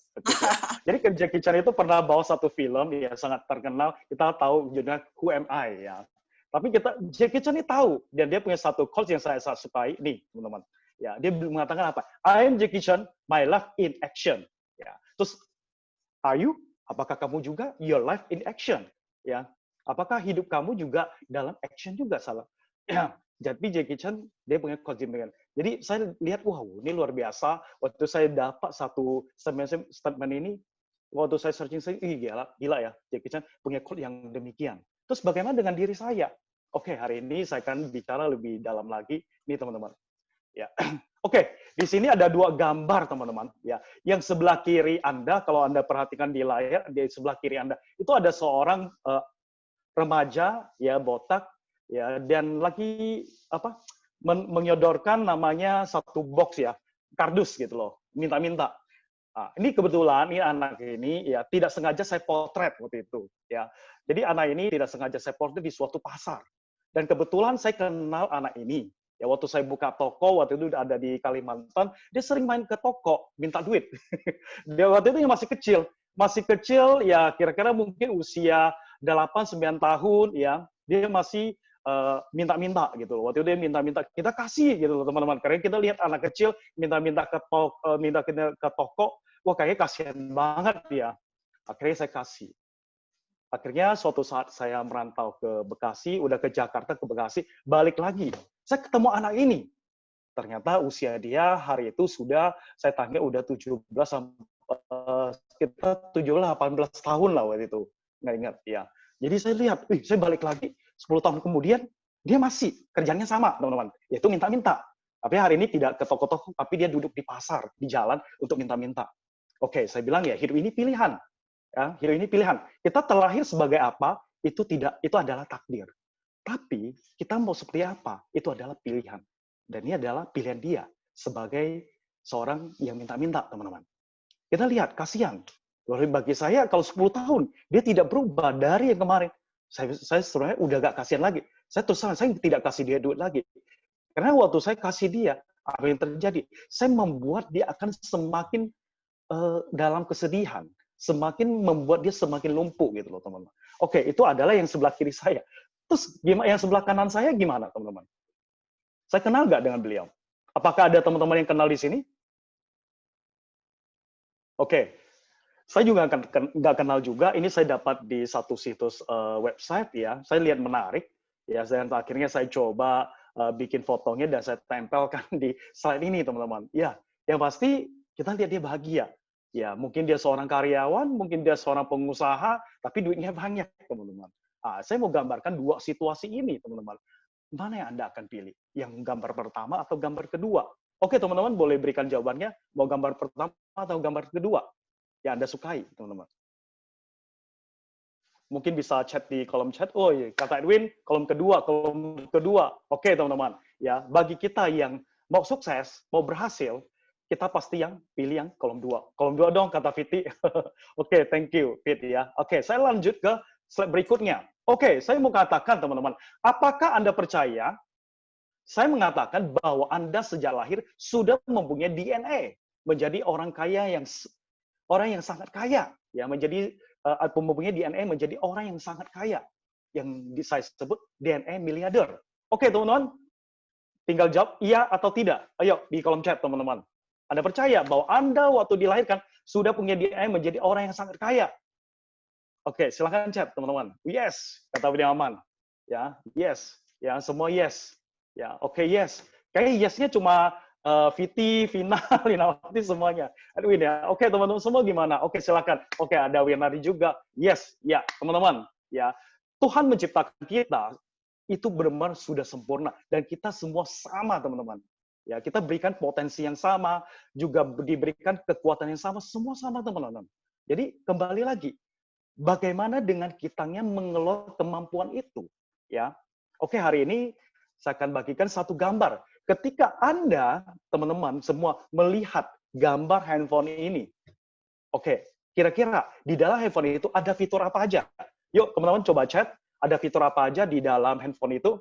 Jadi Jackie Chan itu pernah bawa satu film ya sangat terkenal, kita tahu judulnya Who Am I ya. Tapi Jackie Chan ini tahu, dan dia punya satu quote yang saya sukai nih, teman-teman. Ya, dia mengatakan apa? I am Jackie Chan, my life in action. Ya. Terus, are you? Apakah kamu juga your life in action? Ya. Apakah hidup kamu juga dalam action juga salah? Ya. Jadi Jackie Chan dia punya quote dengan. Jadi saya lihat wow, ini luar biasa. Waktu saya dapat satu statement ini, waktu saya searching gila ya, Jackie Chan punya quote yang demikian. Terus bagaimana dengan diri saya? Oke, hari ini saya akan bicara lebih dalam lagi nih teman-teman. Ya. Oke, di sini ada dua gambar teman-teman ya. Yang sebelah kiri Anda, kalau Anda perhatikan di layar, di sebelah kiri Anda itu ada seorang remaja ya, botak ya, dan lagi menyodorkan namanya satu box ya. kardus gitu loh, minta-minta. Nah, ini kebetulan ini anak ini ya tidak sengaja saya potret waktu itu ya. Jadi anak ini tidak sengaja saya potret di suatu pasar. Dan kebetulan saya kenal anak ini. Ya waktu saya buka toko waktu itu ada di Kalimantan, dia sering main ke toko minta duit. Dia waktu itu masih kecil. Masih kecil ya kira-kira mungkin usia 8-9 tahun ya. Dia masih minta-minta gitu loh. Waktu itu dia minta-minta, kita kasih gitu loh teman-teman. Karena kita lihat anak kecil minta-minta ke toko, wah kayaknya kasihan banget dia. Akhirnya saya kasih. Akhirnya suatu saat saya merantau ke Bekasi, udah ke Jakarta, ke Bekasi, balik lagi. Saya ketemu anak ini. Ternyata usia dia hari itu sudah, saya tanya udah 17 sampai sekitar 17-18 tahun lah waktu itu. Nggak ingat, ya. Jadi saya lihat, saya balik lagi, 10 tahun kemudian, dia masih kerjanya sama, teman-teman. Yaitu minta-minta. Tapi hari ini tidak ke toko-toko, tapi dia duduk di pasar, di jalan untuk minta-minta. Oke, saya bilang ya, hidup ini pilihan. Ya, hidup ini pilihan. Kita terlahir sebagai apa, itu adalah takdir. Tapi kita mau seperti apa, itu adalah pilihan. Dan ini adalah pilihan dia sebagai seorang yang minta-minta, teman-teman. Kita lihat, kasihan. Bagi saya, kalau 10 tahun, dia tidak berubah dari yang kemarin. Saya sebenarnya udah gak kasihan lagi. Saya terus terang, saya tidak kasih dia duit lagi. Karena waktu saya kasih dia, apa yang terjadi? Saya membuat dia akan semakin dalam kesedihan. Semakin membuat dia semakin lumpuh gitu loh, teman-teman. Oke, itu adalah yang sebelah kiri saya. Terus yang sebelah kanan saya gimana, teman-teman? Saya kenal nggak dengan beliau? Apakah ada teman-teman yang kenal di sini? Oke, saya juga nggak kenal juga. Ini saya dapat di satu situs website ya. Saya lihat menarik ya. Dan akhirnya saya coba bikin fotonya dan saya tempelkan di slide ini, teman-teman. Ya, yang pasti kita lihat dia bahagia. Ya, mungkin dia seorang karyawan, mungkin dia seorang pengusaha, tapi duitnya banyak, teman-teman. Nah, saya mau gambarkan dua situasi ini, teman-teman. Mana yang Anda akan pilih? Yang gambar pertama atau gambar kedua? Oke, teman-teman, boleh berikan jawabannya. Mau gambar pertama atau gambar kedua? Yang Anda sukai, teman-teman. Mungkin bisa chat di kolom chat. Oh, iya, kata Edwin, kolom kedua. Oke, teman-teman. Ya, bagi kita yang mau sukses, mau berhasil, kita pasti yang pilih yang kolom 2. Kolom 2 dong, kata Fiti. Oke, thank you, Fiti ya. Oke, saya lanjut ke slide berikutnya. Oke, saya mau katakan, teman-teman, apakah Anda percaya? Saya mengatakan bahwa Anda sejak lahir sudah mempunyai DNA menjadi orang kaya orang yang sangat kaya, ya, menjadi mempunyai DNA menjadi orang yang sangat kaya, yang saya sebut DNA miliarder. Oke, teman-teman, tinggal jawab iya atau tidak. Ayo di kolom chat, teman-teman. Anda percaya bahwa Anda waktu dilahirkan sudah punya DNA menjadi orang yang sangat kaya? Oke, silakan chat, teman-teman. Yes, kata William Aman. Ya, yes. Ya, semua yes. Ya, oke, yes. Kayaknya yes-nya cuma Viti, Vina, Linawati semuanya. Edwin ya. Oke, teman-teman semua gimana? Oke, silakan. Oke, ada Winari juga. Yes, ya, teman-teman. Ya, Tuhan menciptakan kita itu benar-benar sudah sempurna dan kita semua sama, teman-teman. Ya, kita berikan potensi yang sama, juga diberikan kekuatan yang sama, semua sama, teman-teman. Jadi kembali lagi, bagaimana dengan kitanya mengelola kemampuan itu? Ya, oke, hari ini saya akan bagikan satu gambar. Ketika Anda, teman-teman, semua melihat gambar handphone ini, oke, kira-kira di dalam handphone itu ada fitur apa aja? Yuk, teman-teman coba chat, ada fitur apa aja di dalam handphone itu?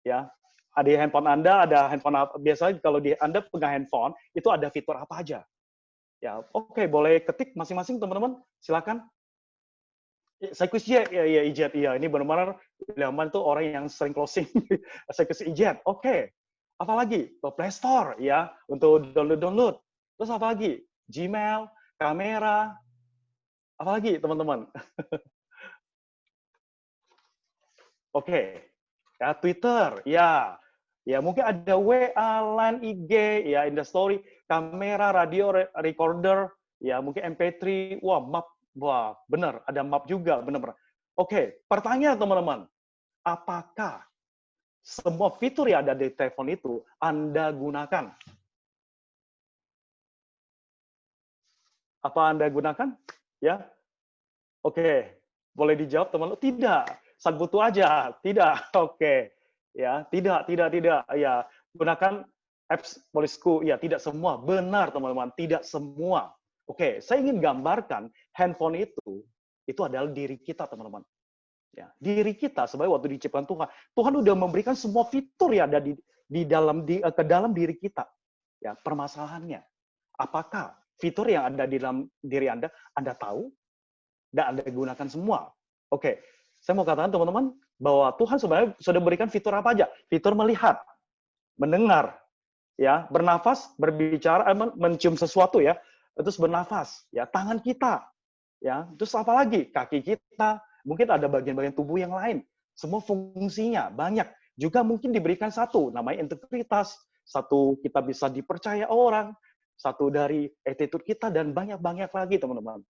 Ya, ada handphone Anda, ada handphone apa? Biasanya kalau Anda pegang handphone, itu ada fitur apa aja? Ya, oke, boleh ketik masing-masing, teman-teman. Silakan. Saya kuis ya, Ijat, iya. Ini benar-benar William itu orang yang sering closing. Saya kuis Ijat, oke. Apa lagi? Play Store, ya, untuk download. Terus apa lagi? Gmail, kamera, apa lagi, teman-teman? Oke, ya Twitter, ya. Ya, mungkin ada WA, LINE, IG, ya, Instastory, kamera, radio, recorder, ya, mungkin MP3, wah, map, wah, benar, ada map juga, benar-benar. Oke, pertanyaan teman-teman, apakah semua fitur yang ada di telepon itu Anda gunakan? Apa Anda gunakan? Ya, oke, boleh dijawab teman-teman. Tidak, saat butuh aja, tidak, oke. Ya, tidak. Ya, gunakan apps polisku, ya tidak semua. Benar teman-teman, tidak semua. Oke, saya ingin gambarkan handphone itu adalah diri kita teman-teman. Ya, diri kita sebagai waktu diciptakan Tuhan. Tuhan udah memberikan semua fitur yang ada ke dalam diri kita. Ya, permasalahannya, apakah fitur yang ada di dalam diri Anda tahu dan Anda gunakan semua? Oke, saya mau katakan teman-teman bahwa Tuhan sebenarnya sudah berikan fitur apa aja? Fitur melihat, mendengar, ya, bernafas, berbicara, mencium sesuatu ya, terus bernafas, ya, tangan kita, ya, terus apa lagi? Kaki kita, mungkin ada bagian-bagian tubuh yang lain. Semua fungsinya banyak. Juga mungkin diberikan satu, namanya integritas, satu kita bisa dipercaya orang, satu dari attitude kita, dan banyak-banyak lagi teman-teman.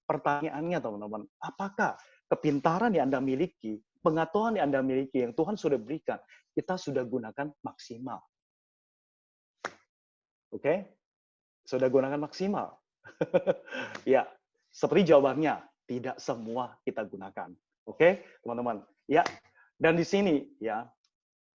Pertanyaannya teman-teman, apakah kepintaran yang Anda miliki, pengetahuan yang Anda miliki, yang Tuhan sudah berikan, kita sudah gunakan maksimal? Oke? Sudah gunakan maksimal? Ya, seperti jawabannya, tidak semua kita gunakan. Oke, teman-teman. Ya, dan di sini ya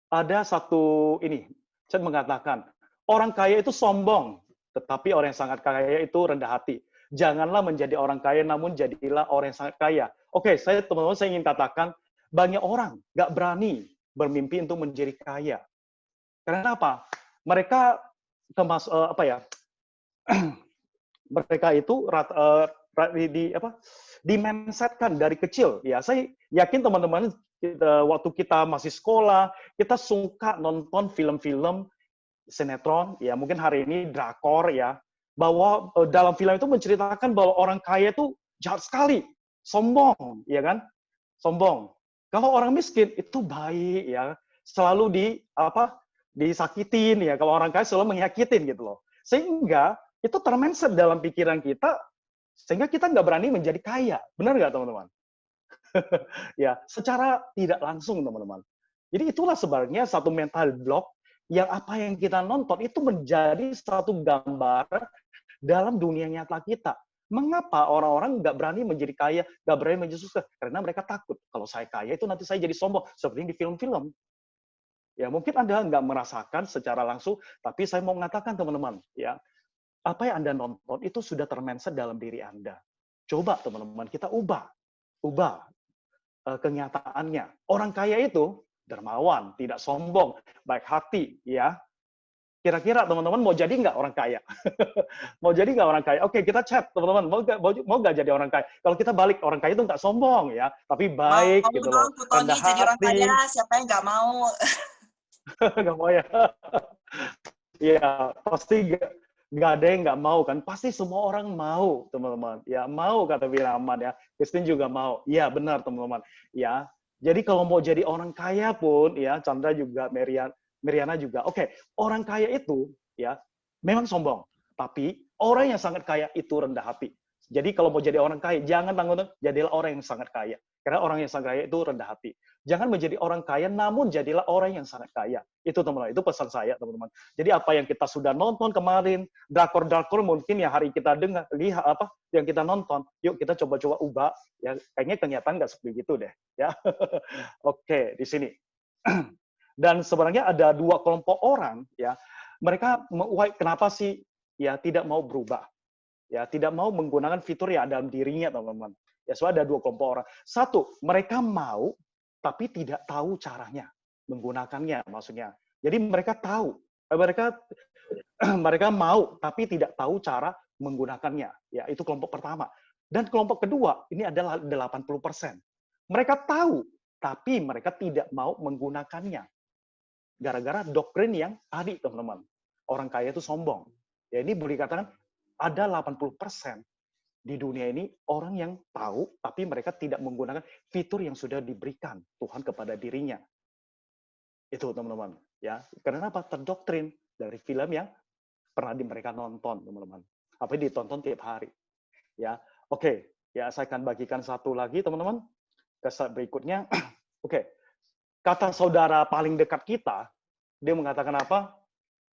ada satu ini, saya mengatakan orang kaya itu sombong, tetapi orang yang sangat kaya itu rendah hati. Janganlah menjadi orang kaya, namun jadilah orang yang sangat kaya. Oke, teman-teman, saya ingin katakan banyak orang nggak berani bermimpi untuk menjadi kaya. Karena apa? Mereka mereka itu di-mindsetkan dari kecil. Ya, saya yakin teman-teman waktu kita masih sekolah, kita suka nonton film-film sinetron, ya mungkin hari ini drakor ya, bahwa dalam film itu menceritakan bahwa orang kaya itu jahat sekali, sombong, ya kan? Sombong. Kalau orang miskin itu baik ya, selalu disakitin ya. Kalau orang kaya selalu menyakitin gitu loh. Sehingga itu termindset dalam pikiran kita, sehingga kita nggak berani menjadi kaya. Benar nggak teman-teman? Ya, secara tidak langsung teman-teman. Jadi itulah sebenarnya satu mental block yang apa yang kita nonton itu menjadi satu gambar dalam dunia nyata kita. Mengapa orang-orang nggak berani menjadi kaya, nggak berani menjadi sukses? Karena mereka takut. Kalau saya kaya itu nanti saya jadi sombong. Seperti di film-film. Ya, mungkin Anda nggak merasakan secara langsung, tapi saya mau mengatakan teman-teman, ya, apa yang Anda nonton itu sudah termindset dalam diri Anda. Coba teman-teman, kita ubah kenyataannya. Orang kaya itu dermawan, tidak sombong, baik hati, ya. Kira-kira teman-teman mau jadi nggak orang kaya? Mau jadi nggak orang kaya? Oke, kita chat teman-teman, mau nggak jadi orang kaya? Kalau kita balik, orang kaya itu nggak sombong ya, tapi baik mau gitu dong, loh, Tony rendah jadi orang hati. kaya, siapa yang nggak mau? Nggak mau ya? Iya, pasti nggak ada yang nggak mau kan? Pasti semua orang mau, teman-teman. Ya mau kata Wiraman ya. Christine juga mau. Iya benar teman-teman. Ya, jadi kalau mau jadi orang kaya pun, ya Chandra juga, Meriana juga. Oke, orang kaya itu ya memang sombong, tapi orang yang sangat kaya itu rendah hati. Jadi kalau mau jadi orang kaya, jangan tanggung-tanggung, jadilah orang yang sangat kaya. Karena orang yang sangat kaya itu rendah hati. Jangan menjadi orang kaya, namun jadilah orang yang sangat kaya. Itu teman-teman, itu pesan saya teman-teman. Jadi apa yang kita sudah nonton kemarin, drakor-drakor mungkin yang hari kita lihat yang kita nonton, yuk kita coba-coba ubah. Ya kayaknya kenyataan nggak seperti itu deh. Ya, oke di sini. Dan sebenarnya ada dua kelompok orang, ya mereka kenapa sih ya tidak mau berubah, ya tidak mau menggunakan fitur yang ada dalam dirinya teman-teman. Ya soalnya ada dua kelompok orang. Satu, mereka mau tapi tidak tahu caranya menggunakannya, maksudnya. Jadi mereka tahu, mereka mau tapi tidak tahu cara menggunakannya. Ya itu kelompok pertama. Dan kelompok kedua ini adalah 80%. Mereka tahu tapi mereka tidak mau menggunakannya. Gara-gara doktrin yang tadi, teman-teman. Orang kaya itu sombong. Ya ini boleh dikatakan ada 80% di dunia ini orang yang tahu, tapi mereka tidak menggunakan fitur yang sudah diberikan Tuhan kepada dirinya. Itu, teman-teman. Ya, karena apa? Terdoktrin dari film yang pernah mereka nonton, teman-teman. Apa yang ditonton tiap hari. Ya, oke. Ya, saya akan bagikan satu lagi, teman-teman. Ke slide berikutnya. Oke. Kata saudara paling dekat kita, dia mengatakan apa?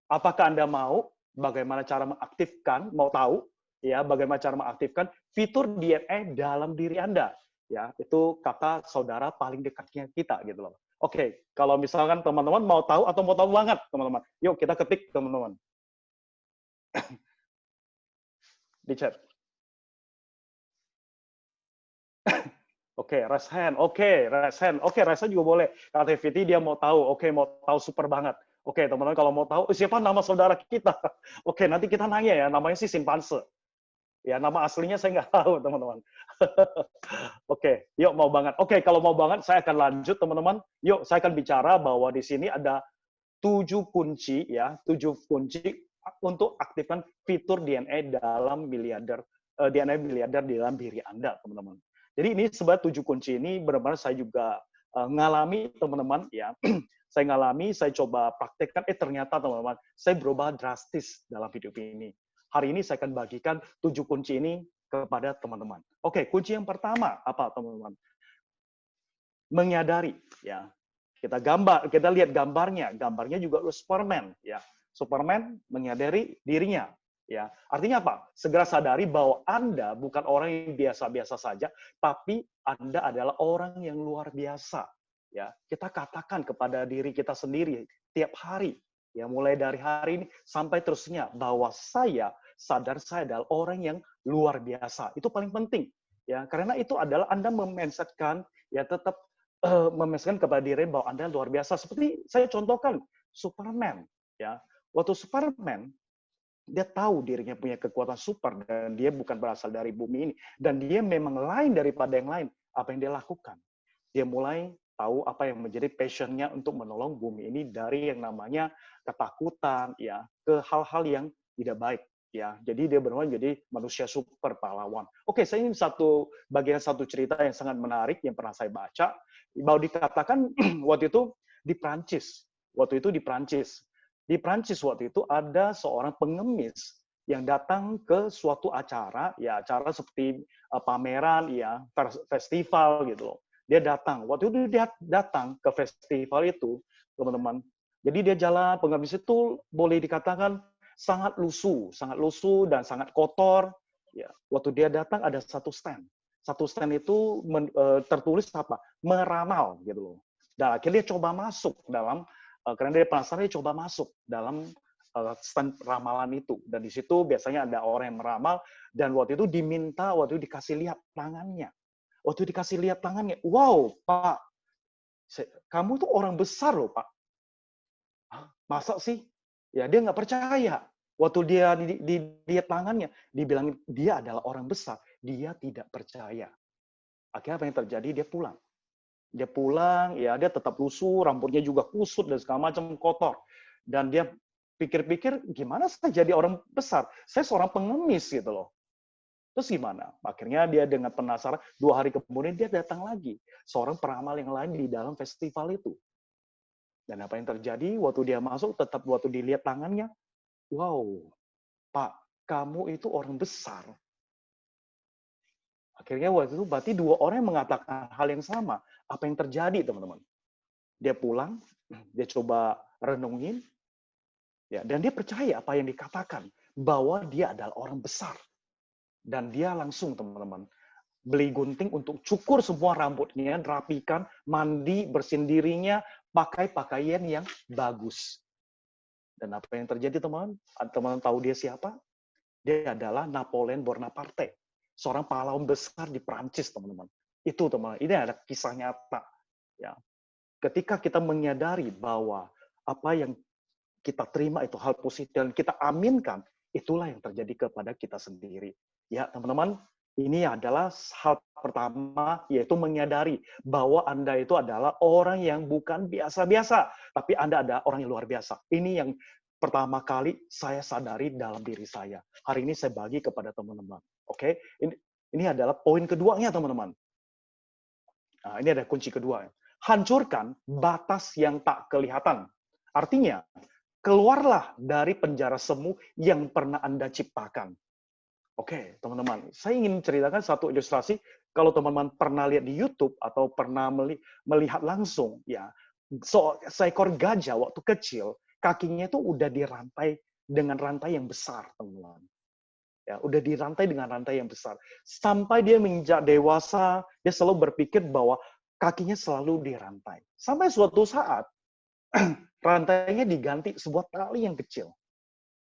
Apakah Anda mau? Bagaimana cara mengaktifkan? Mau tahu? Ya, bagaimana cara mengaktifkan fitur DNA dalam diri Anda? Ya, itu kata saudara paling dekatnya kita gitu loh. Oke, kalau misalkan teman-teman mau tahu atau mau tahu banget, teman-teman, yuk kita ketik, teman-teman, di chat. Oke, raise hand. Oke, raise hand. Oke, raise hand juga boleh. Activity dia mau tahu. Oke, mau tahu super banget. Oke, teman-teman kalau mau tahu siapa nama saudara kita. Oke, nanti kita nanya ya. Namanya sih simpanse. Ya, nama aslinya saya nggak tahu, teman-teman. Oke, yuk mau banget. Oke, kalau mau banget saya akan lanjut, teman-teman. Yuk, saya akan bicara bahwa di sini ada 7 kunci ya, 7 kunci untuk aktifkan fitur DNA dalam DNA miliarder di dalam diri Anda, teman-teman. Jadi ini sebenarnya 7 kunci ini benar-benar saya juga ngalami, teman-teman ya. Saya ngalami, saya coba praktekkan, ternyata teman-teman, saya berubah drastis dalam hidup ini. Hari ini saya akan bagikan 7 kunci ini kepada teman-teman. Oke, kunci yang pertama apa, teman-teman? Menyadari ya. Kita lihat gambarnya. Gambarnya juga Superman ya. Superman menyadari dirinya ya. Artinya apa? Segera sadari bahwa Anda bukan orang yang biasa-biasa saja, tapi Anda adalah orang yang luar biasa. Ya, kita katakan kepada diri kita sendiri tiap hari, ya mulai dari hari ini sampai terusnya bahwa saya sadar saya adalah orang yang luar biasa. Itu paling penting, ya karena itu adalah Anda memensetkan, ya tetap memensetkan kepada diri bahwa Anda luar biasa. Seperti saya contohkan Superman, ya waktu Superman dia tahu dirinya punya kekuatan super dan dia bukan berasal dari bumi ini dan dia memang lain daripada yang lain. Apa yang dia lakukan? Dia mulai tahu apa yang menjadi passion-nya untuk menolong bumi ini dari yang namanya ketakutan ya ke hal-hal yang tidak baik ya. Jadi dia benar-benar jadi manusia super pahlawan. Oke, saya ingin bagian satu cerita yang sangat menarik yang pernah saya baca bahwa dikatakan waktu itu di Prancis. Waktu itu di Prancis. Di Prancis waktu itu ada seorang pengemis yang datang ke suatu acara, ya acara seperti pameran, ya festival gitu loh. Dia datang. Waktu itu dia datang ke festival itu, teman-teman. Jadi dia jalan, pengemis itu boleh dikatakan sangat lusuh dan sangat kotor. Ya, waktu dia datang ada satu stand. Satu stand itu tertulis apa? Meramal gitu loh. Dan akhirnya dia coba masuk dalam karena dia penasaran, dia coba masuk dalam stand ramalan itu. Dan di situ biasanya ada orang yang meramal dan waktu itu dikasih lihat tangannya. Waktu dikasih lihat tangannya, wow, Pak, kamu tuh orang besar loh, Pak. Hah, masa sih? Ya, dia nggak percaya. Waktu dia dilihat tangannya, dibilangin dia adalah orang besar. Dia tidak percaya. Akhirnya apa yang terjadi? Dia pulang. Dia pulang, ya dia tetap lusuh, rambutnya juga kusut dan segala macam kotor. Dan dia pikir-pikir, gimana saya jadi orang besar? Saya seorang pengemis gitu loh. Terus gimana? Akhirnya dia dengan penasaran, 2 hari kemudian dia datang lagi. Seorang peramal yang lain di dalam festival itu. Dan apa yang terjadi? Waktu dia masuk, tetap waktu dilihat tangannya, wow, Pak, kamu itu orang besar. Akhirnya waktu itu berarti 2 orang yang mengatakan hal yang sama. Apa yang terjadi, teman-teman? Dia pulang, dia coba renungin, ya, dan dia percaya apa yang dikatakan, bahwa dia adalah orang besar. Dan dia langsung, teman-teman, beli gunting untuk cukur semua rambutnya, rapikan, mandi, bersihin dirinya, pakai pakaian yang bagus. Dan apa yang terjadi, teman-teman? Teman-teman tahu dia siapa? Dia adalah Napoleon Bonaparte, seorang pahlawan besar di Prancis, teman-teman. Itu, teman-teman, ini ada kisah nyata. Ya. Ketika kita menyadari bahwa apa yang kita terima itu hal positif dan kita aminkan, itulah yang terjadi kepada kita sendiri. Ya, teman-teman, ini adalah hal pertama, yaitu menyadari bahwa Anda itu adalah orang yang bukan biasa-biasa, tapi Anda adalah orang yang luar biasa. Ini yang pertama kali saya sadari dalam diri saya. Hari ini saya bagi kepada teman-teman. Oke, ini adalah poin keduanya, teman-teman. Nah, ini ada kunci kedua. Hancurkan batas yang tak kelihatan. Artinya, keluarlah dari penjara semu yang pernah Anda ciptakan. Oke, teman-teman, saya ingin ceritakan satu ilustrasi. Kalau teman-teman pernah lihat di YouTube atau pernah melihat langsung, ya, seekor gajah waktu kecil, kakinya itu udah dirantai dengan rantai yang besar, teman-teman. Ya, udah dirantai dengan rantai yang besar. Sampai dia menginjak dewasa, dia selalu berpikir bahwa kakinya selalu dirantai. Sampai suatu saat, rantainya diganti sebuah tali yang kecil.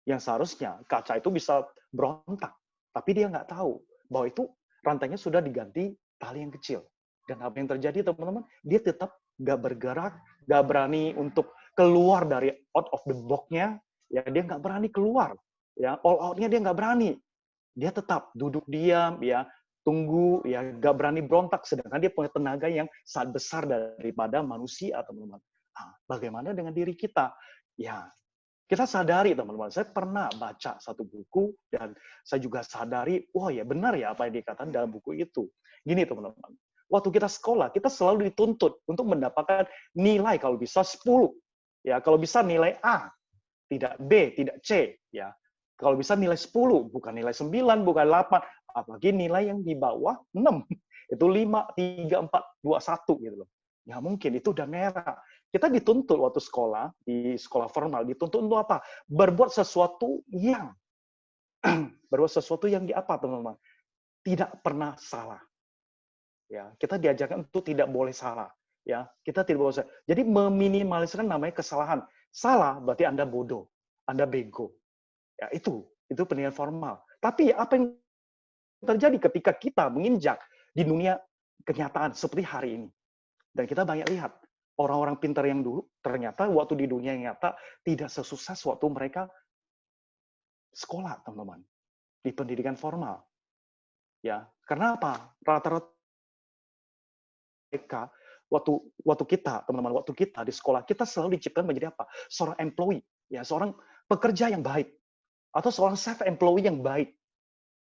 Yang seharusnya kaca itu bisa berontak. Tapi dia nggak tahu bahwa itu rantainya sudah diganti tali yang kecil. Dan apa yang terjadi, teman-teman? Dia tetap nggak bergerak, nggak berani untuk keluar dari out of the box-nya. Ya, dia nggak berani keluar. Ya, all out-nya dia nggak berani. Dia tetap duduk diam, ya, tunggu, ya, nggak berani berontak. Sedangkan dia punya tenaga yang sangat besar daripada manusia, teman-teman. Nah, bagaimana dengan diri kita? Ya, kita sadari, teman-teman. Saya pernah baca satu buku dan saya juga sadari, wah ya benar ya apa yang dikatakan dalam buku itu. Gini, teman-teman. Waktu kita sekolah, kita selalu dituntut untuk mendapatkan nilai kalau bisa 10. Ya, kalau bisa nilai A, tidak B, tidak C, ya. Kalau bisa nilai 10, bukan nilai 9, bukan 8, apalagi nilai yang di bawah 6. Itu 5, 3, 4, 2, 1 gitu loh. Ya mungkin itu udah merah. Kita dituntut waktu sekolah, di sekolah formal, dituntut untuk apa? Berbuat sesuatu yang di apa, teman-teman? Tidak pernah salah. Ya, kita diajarkan untuk tidak boleh salah. Ya, kita tidak boleh salah. Jadi meminimalisirkan namanya kesalahan. Salah berarti Anda bodoh, Anda bego. Ya, itu pendidikan formal. Tapi apa yang terjadi ketika kita menginjak di dunia kenyataan seperti hari ini? Dan kita banyak lihat orang-orang pintar yang dulu ternyata waktu di dunia nyata tidak sesukses waktu mereka sekolah, teman-teman, di pendidikan formal. Ya, karena apa? Rata-rata mereka waktu kita, teman-teman, waktu kita di sekolah, kita selalu diciptakan menjadi apa? Seorang employee, ya, seorang pekerja yang baik atau seorang self-employee yang baik.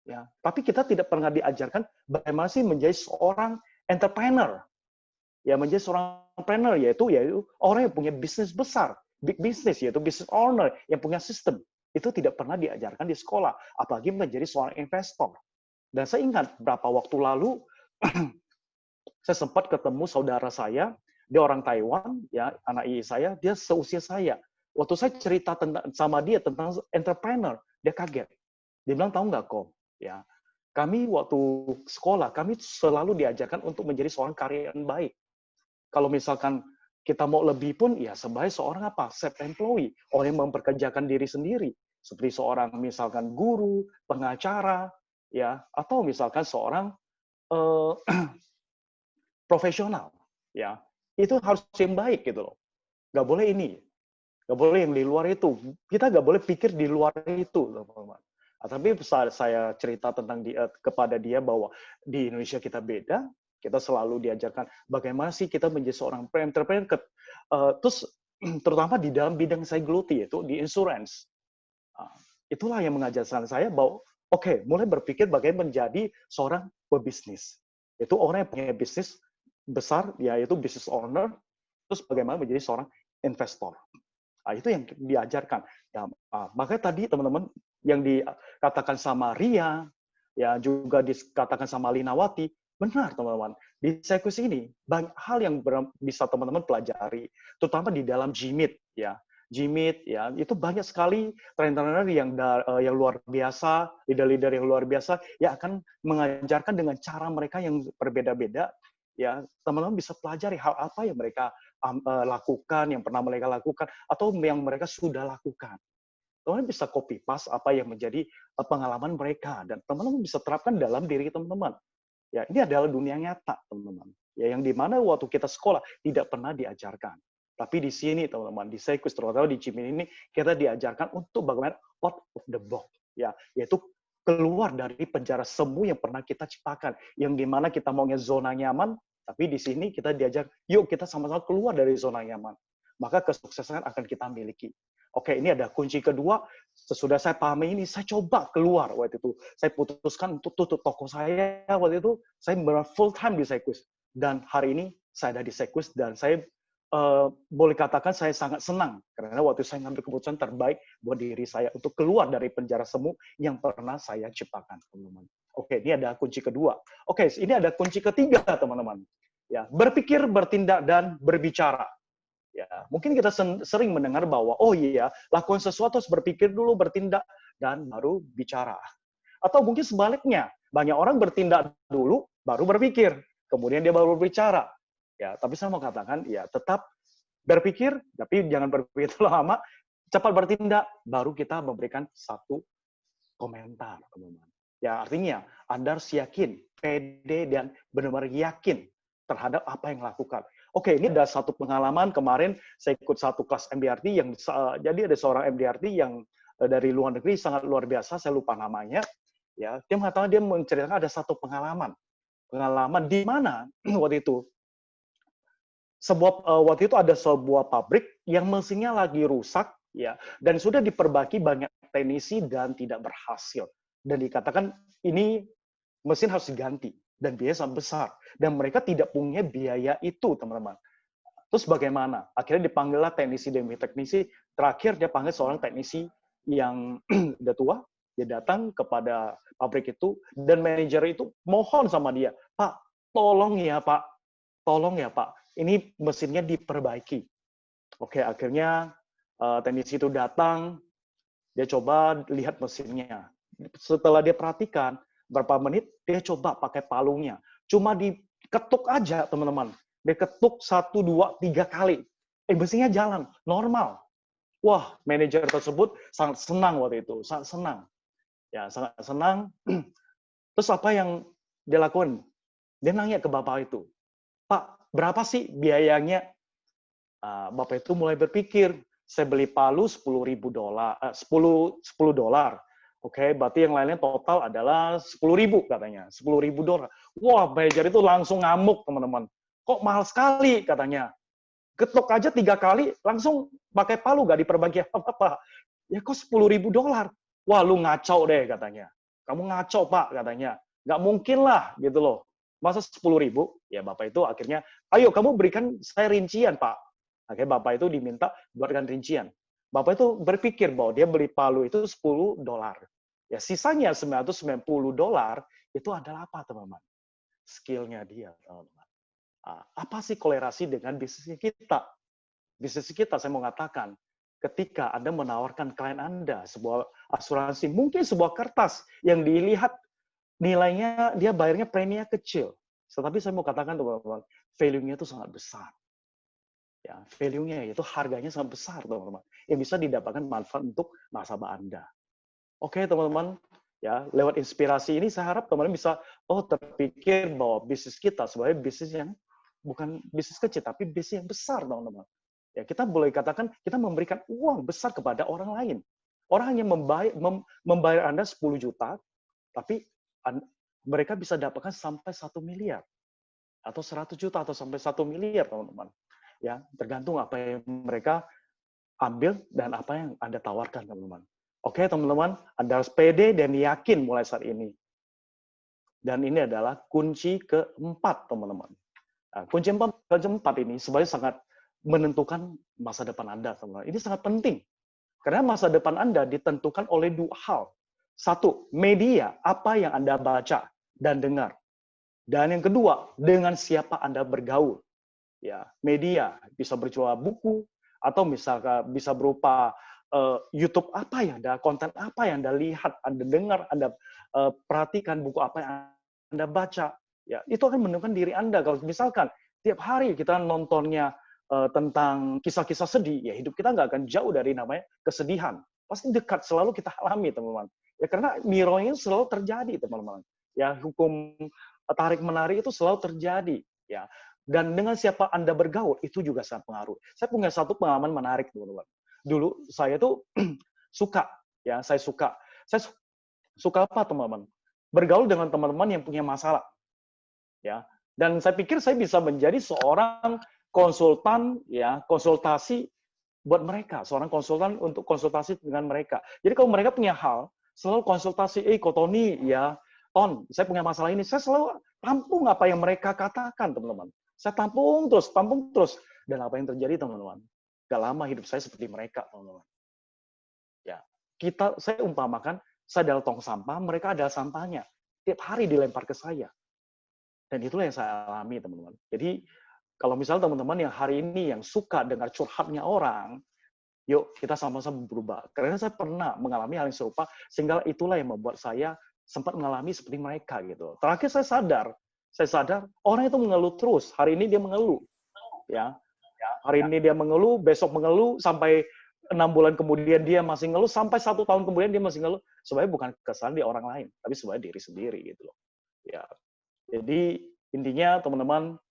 Ya, tapi kita tidak pernah diajarkan bagaimana sih menjadi seorang entrepreneur. Ya, menjadi seorang entrepreneur yaitu orang yang punya bisnis besar, big business, yaitu business owner yang punya sistem. Itu tidak pernah diajarkan di sekolah, apalagi menjadi seorang investor. Dan saya ingat beberapa waktu lalu saya sempat ketemu saudara saya, dia orang Taiwan, ya, anak ii saya, dia seusia saya. Waktu saya cerita sama dia tentang entrepreneur, dia kaget. Dia bilang, tahu nggak kok, ya, kami waktu sekolah, kami selalu diajarkan untuk menjadi seorang karyawan baik. Kalau misalkan kita mau lebih pun, ya sebagai seorang apa? Self-employee, orang yang memperkerjakan diri sendiri. Seperti seorang misalkan guru, pengacara, ya, atau misalkan seorang profesional, ya. Itu harus yang baik gitu loh. Nggak boleh ini, nggak boleh yang di luar itu. Kita nggak boleh pikir di luar itu, teman-teman. Tapi saya cerita tentang kepada dia bahwa di Indonesia kita beda, kita selalu diajarkan bagaimana sih kita menjadi seorang entrepreneur, terus terutama di dalam bidang saya geluti, yaitu di insurance. Itulah yang mengajarkan saya bahwa, oke, mulai berpikir bagaimana menjadi seorang pebisnis. Itu orang yang punya bisnis besar, yaitu business owner, terus bagaimana menjadi seorang investor. Itu yang diajarkan. Ya, makanya tadi teman-teman yang dikatakan sama Ria, ya juga dikatakan sama Linawati, benar teman-teman. Di Saikus ini banyak hal yang bisa teman-teman pelajari, terutama di dalam GMIT, ya. GMIT, ya, itu banyak sekali trainer-trainer yang luar biasa, leader-leader yang luar biasa, yang akan mengajarkan dengan cara mereka yang berbeda-beda. Ya, teman-teman bisa pelajari hal apa yang mereka lakukan, yang pernah mereka lakukan, atau yang mereka sudah lakukan. Teman-teman bisa copy paste apa yang menjadi pengalaman mereka, dan teman-teman bisa terapkan dalam diri teman-teman. Ya, ini adalah dunia nyata, teman-teman. Ya, yang dimana waktu kita sekolah tidak pernah diajarkan. Tapi di sini, teman-teman, di Saikus, terutama di GMIT ini, kita diajarkan untuk bagaimana out of the box, ya, yaitu keluar dari penjara semu yang pernah kita ciptakan, yang dimana kita maunya zona nyaman, tapi di sini kita diajar, yuk kita sama-sama keluar dari zona nyaman. Maka kesuksesan akan kita miliki. Oke, ini ada kunci kedua. Sesudah saya pahami ini, saya coba keluar waktu itu. Saya putuskan untuk tutup toko saya waktu itu. Saya benar full time di Saikus. Dan hari ini saya ada di Saikus dan saya boleh katakan saya sangat senang karena waktu saya ngambil keputusan terbaik buat diri saya untuk keluar dari penjara semu yang pernah saya ciptakan, teman-teman. Oke, ini ada kunci kedua. Oke, ini ada kunci ketiga, teman-teman. Ya, berpikir, bertindak, dan berbicara. Ya, mungkin kita sering mendengar bahwa, oh iya, lakukan sesuatu harus berpikir dulu, bertindak, dan baru bicara. Atau mungkin sebaliknya, banyak orang bertindak dulu, baru berpikir. Kemudian dia baru berbicara. Ya, tapi saya mau katakan, ya tetap berpikir, tapi jangan berpikir terlalu lama, cepat bertindak, baru kita memberikan satu komentar, teman-teman. Ya, artinya Anda harus yakin, pede, dan benar-benar yakin terhadap apa yang lakukan. Oke, ini ada satu pengalaman kemarin saya ikut satu kelas MDRT yang jadi ada seorang MDRT yang dari luar negeri sangat luar biasa, saya lupa namanya. Ya, dia mengatakan dia menceritakan ada satu pengalaman di mana waktu itu waktu itu ada sebuah pabrik yang mesinnya lagi rusak, ya, dan sudah diperbaiki banyak teknisi dan tidak berhasil. Dan dikatakan ini mesin harus diganti dan biaya sangat besar. Dan mereka tidak punya biaya itu, teman-teman. Terus bagaimana? Akhirnya dipanggillah teknisi demi teknisi. Terakhir dia panggil seorang teknisi yang udah tua. Dia datang kepada pabrik itu dan manajer itu mohon sama dia, Pak, tolong ya Pak, ini mesinnya diperbaiki. Oke, akhirnya teknisi itu datang, dia coba lihat mesinnya. Setelah dia perhatikan, berapa menit, dia coba pakai palungnya. Cuma diketuk aja, teman-teman. Dia ketuk 1, 2, 3 kali. Mesinnya jalan, normal. Wah, manajer tersebut sangat senang waktu itu, sangat senang. Ya, sangat senang. Terus apa yang dia lakukan? Dia nanya ke bapak itu, Pak, berapa sih biayanya? Bapak itu mulai berpikir, saya beli palu $10.000, $10. Oke, berarti yang lainnya total adalah $10.000 katanya, $10.000. Wah, manajer itu langsung ngamuk, teman-teman. Kok mahal sekali katanya. Ketok aja 3 kali, langsung pakai palu, gak diperbaiki apa-apa. Ya kok $10.000? Wah, lu ngaco deh katanya. Kamu ngaco, Pak, katanya. Gak mungkin lah, gitu loh. Masa 10.000? Ya Bapak itu akhirnya, ayo kamu berikan saya rincian, Pak. Akhirnya Bapak itu diminta buatkan rincian. Bapak itu berpikir bahwa dia beli palu itu $10. Ya sisanya $990 itu adalah apa, teman-teman? Skill-nya dia, teman-teman. Apa sih kolerasi dengan bisnisnya kita? Bisnis kita, saya mau katakan, ketika Anda menawarkan klien Anda sebuah asuransi, mungkin sebuah kertas yang dilihat nilainya, dia bayarnya preminya kecil. Tetapi saya mau katakan, teman-teman, value-nya itu sangat besar. Ya, value-nya itu harganya sangat besar, teman-teman. Yang bisa didapatkan manfaat untuk nasabah Anda. Oke, teman-teman, ya, lewat inspirasi ini saya harap teman-teman bisa terpikir bahwa bisnis kita sebagai bisnis yang bukan bisnis kecil, tapi bisnis yang besar, teman-teman. Ya, kita boleh katakan kita memberikan uang besar kepada orang lain. Orang hanya membayar Anda 10 juta, tapi mereka bisa dapatkan sampai 1 miliar. Atau 100 juta, atau sampai 1 miliar, teman-teman. Ya, tergantung apa yang mereka ambil dan apa yang Anda tawarkan, teman-teman. Oke, teman-teman, Anda harus pede dan yakin mulai saat ini. Dan ini adalah kunci keempat, teman-teman. Nah, kunci keempat ini sebenarnya sangat menentukan masa depan Anda, teman-teman. Ini sangat penting. Karena masa depan Anda ditentukan oleh 2 hal. 1, media, apa yang Anda baca dan dengar. Dan yang kedua, dengan siapa Anda bergaul. Ya, media bisa berupa buku, atau misalkan bisa berupa YouTube apa yang Anda, konten apa yang Anda lihat, Anda dengar, Anda perhatikan, buku apa yang Anda baca. Ya, itu akan menentukan diri Anda. Kalau misalkan tiap hari kita nontonnya tentang kisah-kisah sedih, ya hidup kita nggak akan jauh dari namanya kesedihan. Pasti dekat, selalu kita alami, teman-teman. Ya, karena mirrornya selalu terjadi, teman-teman. Ya, hukum tarik-menarik itu selalu terjadi. Ya, dan dengan siapa Anda bergaul, itu juga sangat pengaruh. Saya punya satu pengalaman menarik, teman-teman. Dulu saya tuh suka apa, teman-teman? Bergaul dengan teman-teman yang punya masalah. Ya, dan saya pikir saya bisa menjadi seorang konsultan, ya, konsultasi buat mereka, seorang konsultan untuk konsultasi dengan mereka. Jadi kalau mereka punya hal, selalu konsultasi, Ko Tony, ya, Ton, saya punya masalah ini, saya selalu tampung apa yang mereka katakan, teman-teman. Saya tampung terus. Dan apa yang terjadi, teman-teman? Gak lama hidup saya seperti mereka, teman-teman. Ya, saya umpamakan, saya adalah tong sampah, mereka adalah sampahnya. Tiap hari dilempar ke saya. Dan itulah yang saya alami, teman-teman. Jadi, kalau misalnya teman-teman yang hari ini yang suka dengar curhatnya orang, yuk kita sama-sama berubah. Karena saya pernah mengalami hal yang serupa, sehingga itulah yang membuat saya sempat mengalami seperti mereka gitu. Terakhir saya sadar orang itu mengeluh terus. Hari ini dia mengeluh. ya. Hari ini dia mengeluh, besok mengeluh, sampai 6 bulan kemudian dia masih ngeluh, sampai 1 tahun kemudian dia masih ngeluh. Sebenarnya bukan kesalahan di orang lain, tapi sebenarnya diri sendiri gitu loh. Ya. Jadi intinya teman-teman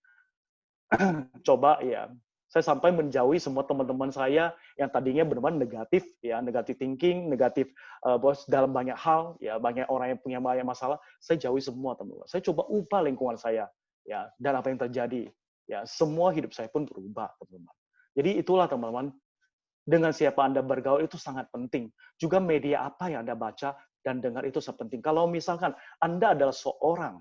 coba ya, saya sampai menjauhi semua teman-teman saya yang tadinya benar-benar negatif, ya, negatif thinking, negatif bos dalam banyak hal, ya, banyak orang yang punya banyak masalah, saya jauhi semua teman-teman. Saya coba ubah lingkungan saya, ya, dan apa yang terjadi, ya, semua hidup saya pun berubah, teman-teman. Jadi itulah teman-teman, dengan siapa Anda bergaul itu sangat penting. Juga media apa yang Anda baca dan dengar itu sangat penting. Kalau misalkan Anda adalah seorang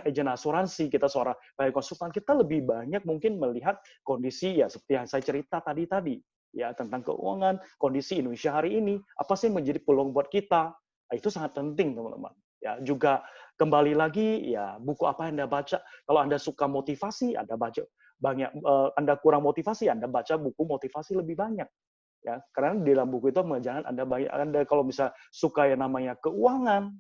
agen asuransi, kita seorang konsultan, kita lebih banyak mungkin melihat kondisi ya seperti yang saya cerita tadi ya, tentang keuangan, kondisi Indonesia hari ini, apa sih yang menjadi peluang buat kita. Nah, itu sangat penting teman-teman. Ya, juga kembali lagi ya, buku apa yang Anda baca. Kalau Anda suka motivasi, Anda baca banyak, Anda kurang motivasi, Anda baca buku motivasi lebih banyak. Ya, karena di dalam buku itu mengajarkan Anda kalau bisa suka yang namanya keuangan,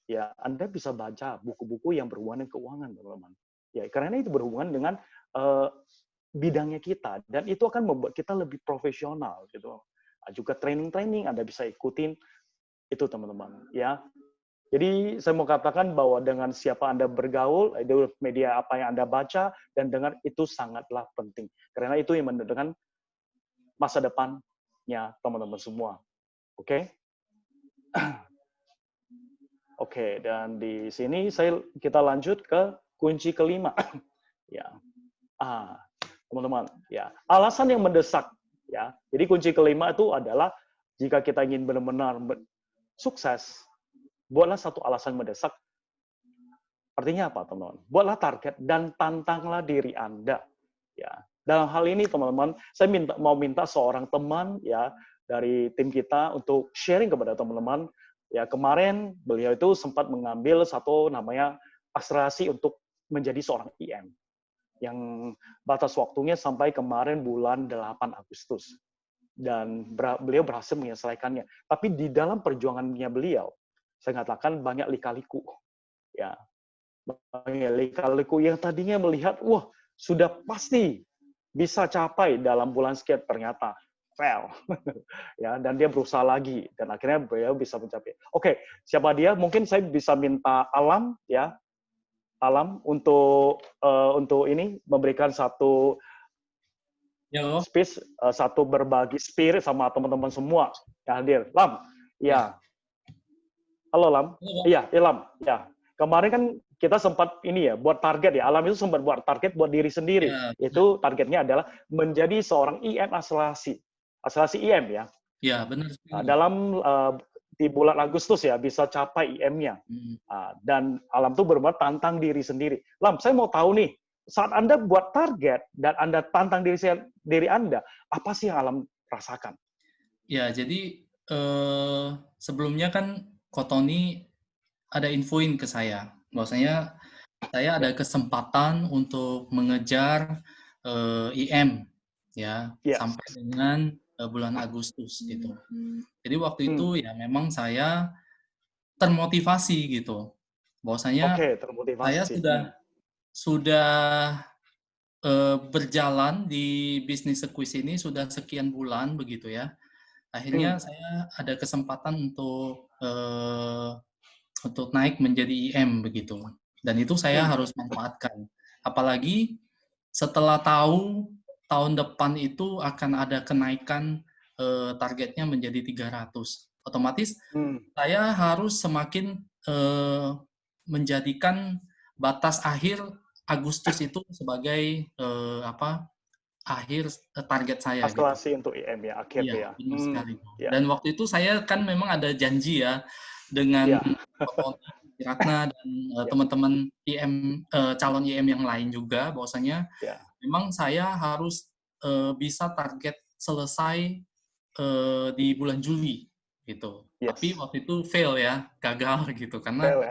ya Anda bisa baca buku-buku yang berhubungan dengan keuangan, teman-teman. Ya, karena itu berhubungan dengan bidangnya kita, dan itu akan membuat kita lebih profesional gitu. Nah, juga training-training Anda bisa ikutin itu, teman-teman. Ya, jadi saya mau katakan bahwa dengan siapa Anda bergaul, itu media apa yang Anda baca dan dengar itu sangatlah penting. Karena itu yang menentukan masa depannya teman-teman semua. Oke? Oke, dan di sini kita lanjut ke kunci kelima. Ya. Teman-teman, ya. Alasan yang mendesak, ya. Jadi kunci kelima itu adalah jika kita ingin benar-benar sukses, buatlah satu alasan mendesak. Artinya apa, teman-teman? Buatlah target dan tantanglah diri Anda. Ya. Dalam hal ini, teman-teman, saya mau minta seorang teman ya dari tim kita untuk sharing kepada teman-teman. Ya, kemarin beliau itu sempat mengambil satu namanya akselerasi untuk menjadi seorang IM. Yang batas waktunya sampai kemarin bulan 8 Agustus. Dan beliau berhasil menyelesaikannya. Tapi di dalam perjuangannya beliau, saya katakan banyak lika-liku. Ya, banyak lika-liku yang tadinya melihat, wah, sudah pasti bisa capai dalam bulan sekian, ternyata fail. Ya, dan dia berusaha lagi dan akhirnya beliau bisa mencapai. Oke, siapa dia? Mungkin saya bisa minta Alam ya. Alam untuk ini memberikan satu speech, satu berbagi spirit sama teman-teman semua yang hadir. Lam. Ya. Halo Lam. Iya, Lam. Ya. Kemarin kan kita sempat ini ya, buat target ya. Alam itu sempat buat target buat diri sendiri. Itu targetnya adalah menjadi seorang IM akselerasi IM ya. Ya, benar. Dalam di bulan Agustus ya bisa capai IM-nya. Dan Alam tuh benar-benar tantang diri sendiri. Lam, saya mau tahu nih, saat Anda buat target dan Anda tantang diri Anda, apa sih yang Alam rasakan? Ya, jadi sebelumnya kan Kotoni ada infoin ke saya, bahwasanya saya ada kesempatan untuk mengejar IM ya, sampai dengan bulan Agustus gitu. Jadi waktu itu ya memang saya termotivasi gitu, bahwasanya saya sudah berjalan di bisnis sekuis ini sudah sekian bulan begitu ya. Akhirnya saya ada kesempatan untuk naik menjadi IM begitu. Dan itu saya harus manfaatkan. Apalagi setelah tahu tahun depan itu akan ada kenaikan targetnya menjadi 300. Otomatis saya harus semakin menjadikan batas akhir Agustus itu sebagai akhir target saya. Akselerasi gitu. untuk IM ya, akhirnya ya. Benar sekali. Dan waktu itu saya kan memang ada janji ya dengan Ratna dan teman-teman IM, calon IM yang lain juga, bahwasanya memang saya harus bisa target selesai di bulan Juli gitu. Tapi waktu itu fail ya, gagal gitu karena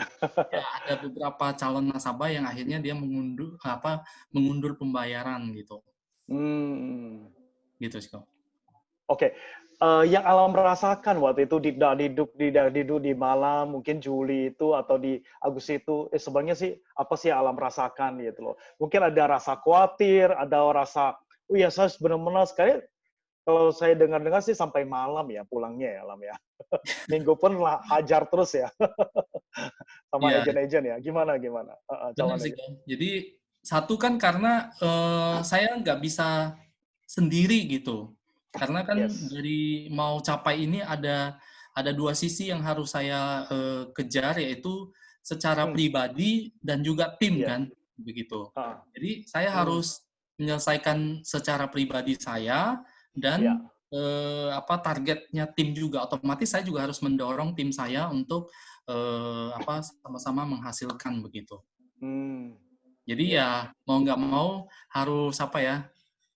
ada beberapa calon nasabah yang akhirnya dia mengundur pembayaran gitu. Gitu sih kok. Oke. yang Alam rasakan waktu itu di malam, mungkin Juli itu atau di Agustus itu, sebenarnya sih apa sih yang Alam rasakan gitu loh. Mungkin ada rasa khawatir, ada rasa, oh ya saya benar-benar sekali, kalau saya dengar-dengar sih sampai malam ya pulangnya ya Alam ya. Minggu pun hajar terus ya. Sama Iya, agen-agen ya. Gimana? benar sih, Kang. Jadi satu kan karena saya nggak bisa sendiri gitu. Karena kan Yes. dari mau capai ini ada dua sisi yang harus saya kejar, yaitu secara pribadi dan juga tim Iya. kan, begitu. Ah. Jadi saya harus menyelesaikan secara pribadi saya dan Iya. targetnya tim juga. Otomatis saya juga harus mendorong tim saya untuk sama-sama menghasilkan begitu. Jadi ya mau nggak mau harus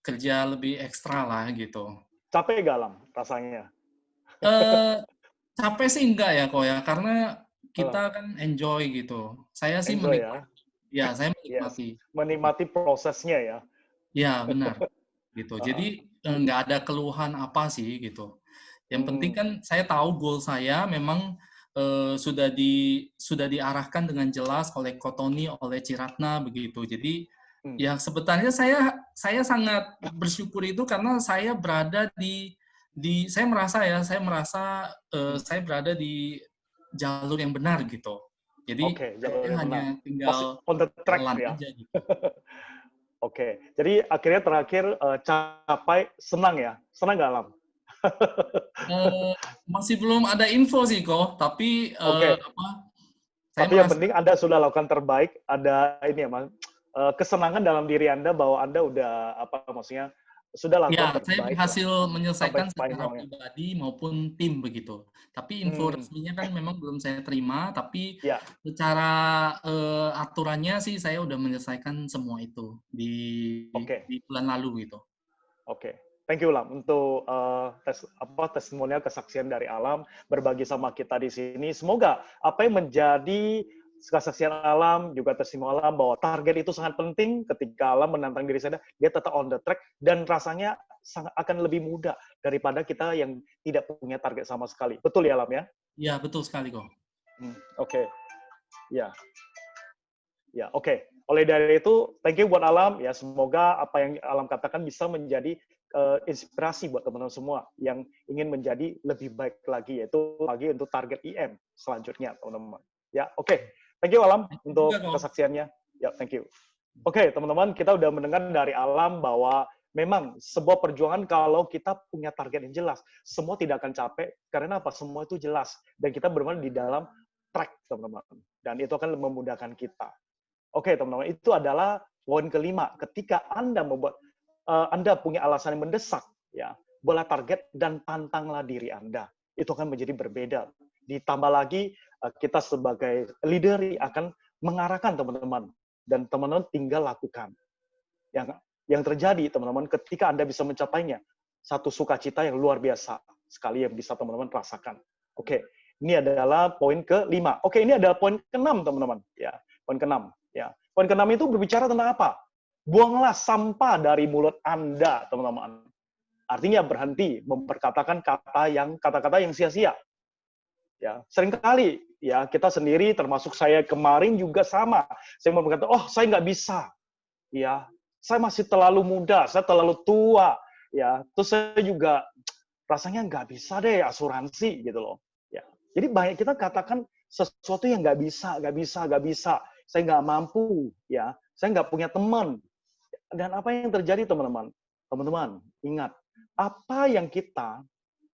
kerja lebih ekstra lah gitu. Capek gak Alam rasanya? Capek sih enggak ya kok ya, karena kita kan enjoy gitu. Saya sih Enjoy menikmati. Ya, saya Yes. menikmati. Menikmati prosesnya ya. Ya, benar. Gitu. Jadi nggak ada keluhan apa sih gitu. Yang penting kan saya tahu goal saya memang sudah diarahkan dengan jelas oleh Kotoni, oleh Ciratna begitu. Jadi ya sebetulnya saya sangat bersyukur itu karena saya berada saya merasa saya berada di jalur yang benar gitu. Jadi saya hanya tinggal on the track jalan ya. aja gitu. Oke. Jadi akhirnya terakhir capai senang ya? Senang nggak Alam? Masih belum ada info sih kok, tapi Tapi yang penting Anda sudah lakukan terbaik, ada ini ya Mas, kesenangan dalam diri Anda bahwa Anda udah maksudnya sudah lakukan terbaik. Saya berhasil menyelesaikan secara finalnya. pribadi maupun tim begitu. Tapi info resminya kan memang belum saya terima, tapi secara aturannya sih saya udah menyelesaikan semua itu di bulan lalu gitu. Oke. Thank you Alam untuk testimonial kesaksian dari Alam berbagi sama kita di sini. Semoga apa yang menjadi kesaksian Alam juga testimoni Alam bahwa target itu sangat penting ketika Alam menantang diri saya, dia tetap on the track dan rasanya akan lebih mudah daripada kita yang tidak punya target sama sekali. Betul ya Alam ya? Iya, betul sekali kok. Oke. Ya. Ya, oke. Oleh dari itu, thank you buat Alam ya. Semoga apa yang Alam katakan bisa menjadi inspirasi buat teman-teman semua yang ingin menjadi lebih baik lagi, yaitu lagi untuk target IM selanjutnya, teman-teman. Ya, oke. Thank you Alam untuk kesaksiannya. Ya, thank you. Oke, teman-teman, kita udah mendengar dari Alam bahwa memang sebuah perjuangan kalau kita punya target yang jelas, semua tidak akan capek karena apa? Semua itu jelas dan kita bermain di dalam track, teman-teman. Dan itu akan memudahkan kita. Oke, teman-teman, itu adalah poin kelima. Ketika Anda punya alasan yang mendesak, ya, bola target dan tantanglah diri Anda. Itu akan menjadi berbeda. Ditambah lagi, kita sebagai leader akan mengarahkan teman-teman. Dan teman-teman tinggal lakukan. Yang terjadi, teman-teman, ketika Anda bisa mencapainya, satu sukacita yang luar biasa sekali yang bisa teman-teman rasakan. Oke, ini adalah poin ke-5. Oke, ini adalah poin ke-6, teman-teman. Ya, poin ke-6. Ya. Poin ke-6 itu berbicara tentang apa? Buanglah sampah dari mulut Anda, teman-teman. Artinya berhenti memperkatakan kata-kata yang sia-sia. Ya, seringkali ya kita sendiri, termasuk saya kemarin juga sama. Saya mau berkata, oh saya nggak bisa. Ya, saya masih terlalu muda, saya terlalu tua. Ya, terus saya juga rasanya nggak bisa deh asuransi gitu loh. Ya, jadi banyak kita katakan sesuatu yang nggak bisa. Saya nggak mampu. Ya, saya nggak punya teman. Dan apa yang terjadi, teman-teman? Teman-teman, ingat, apa yang kita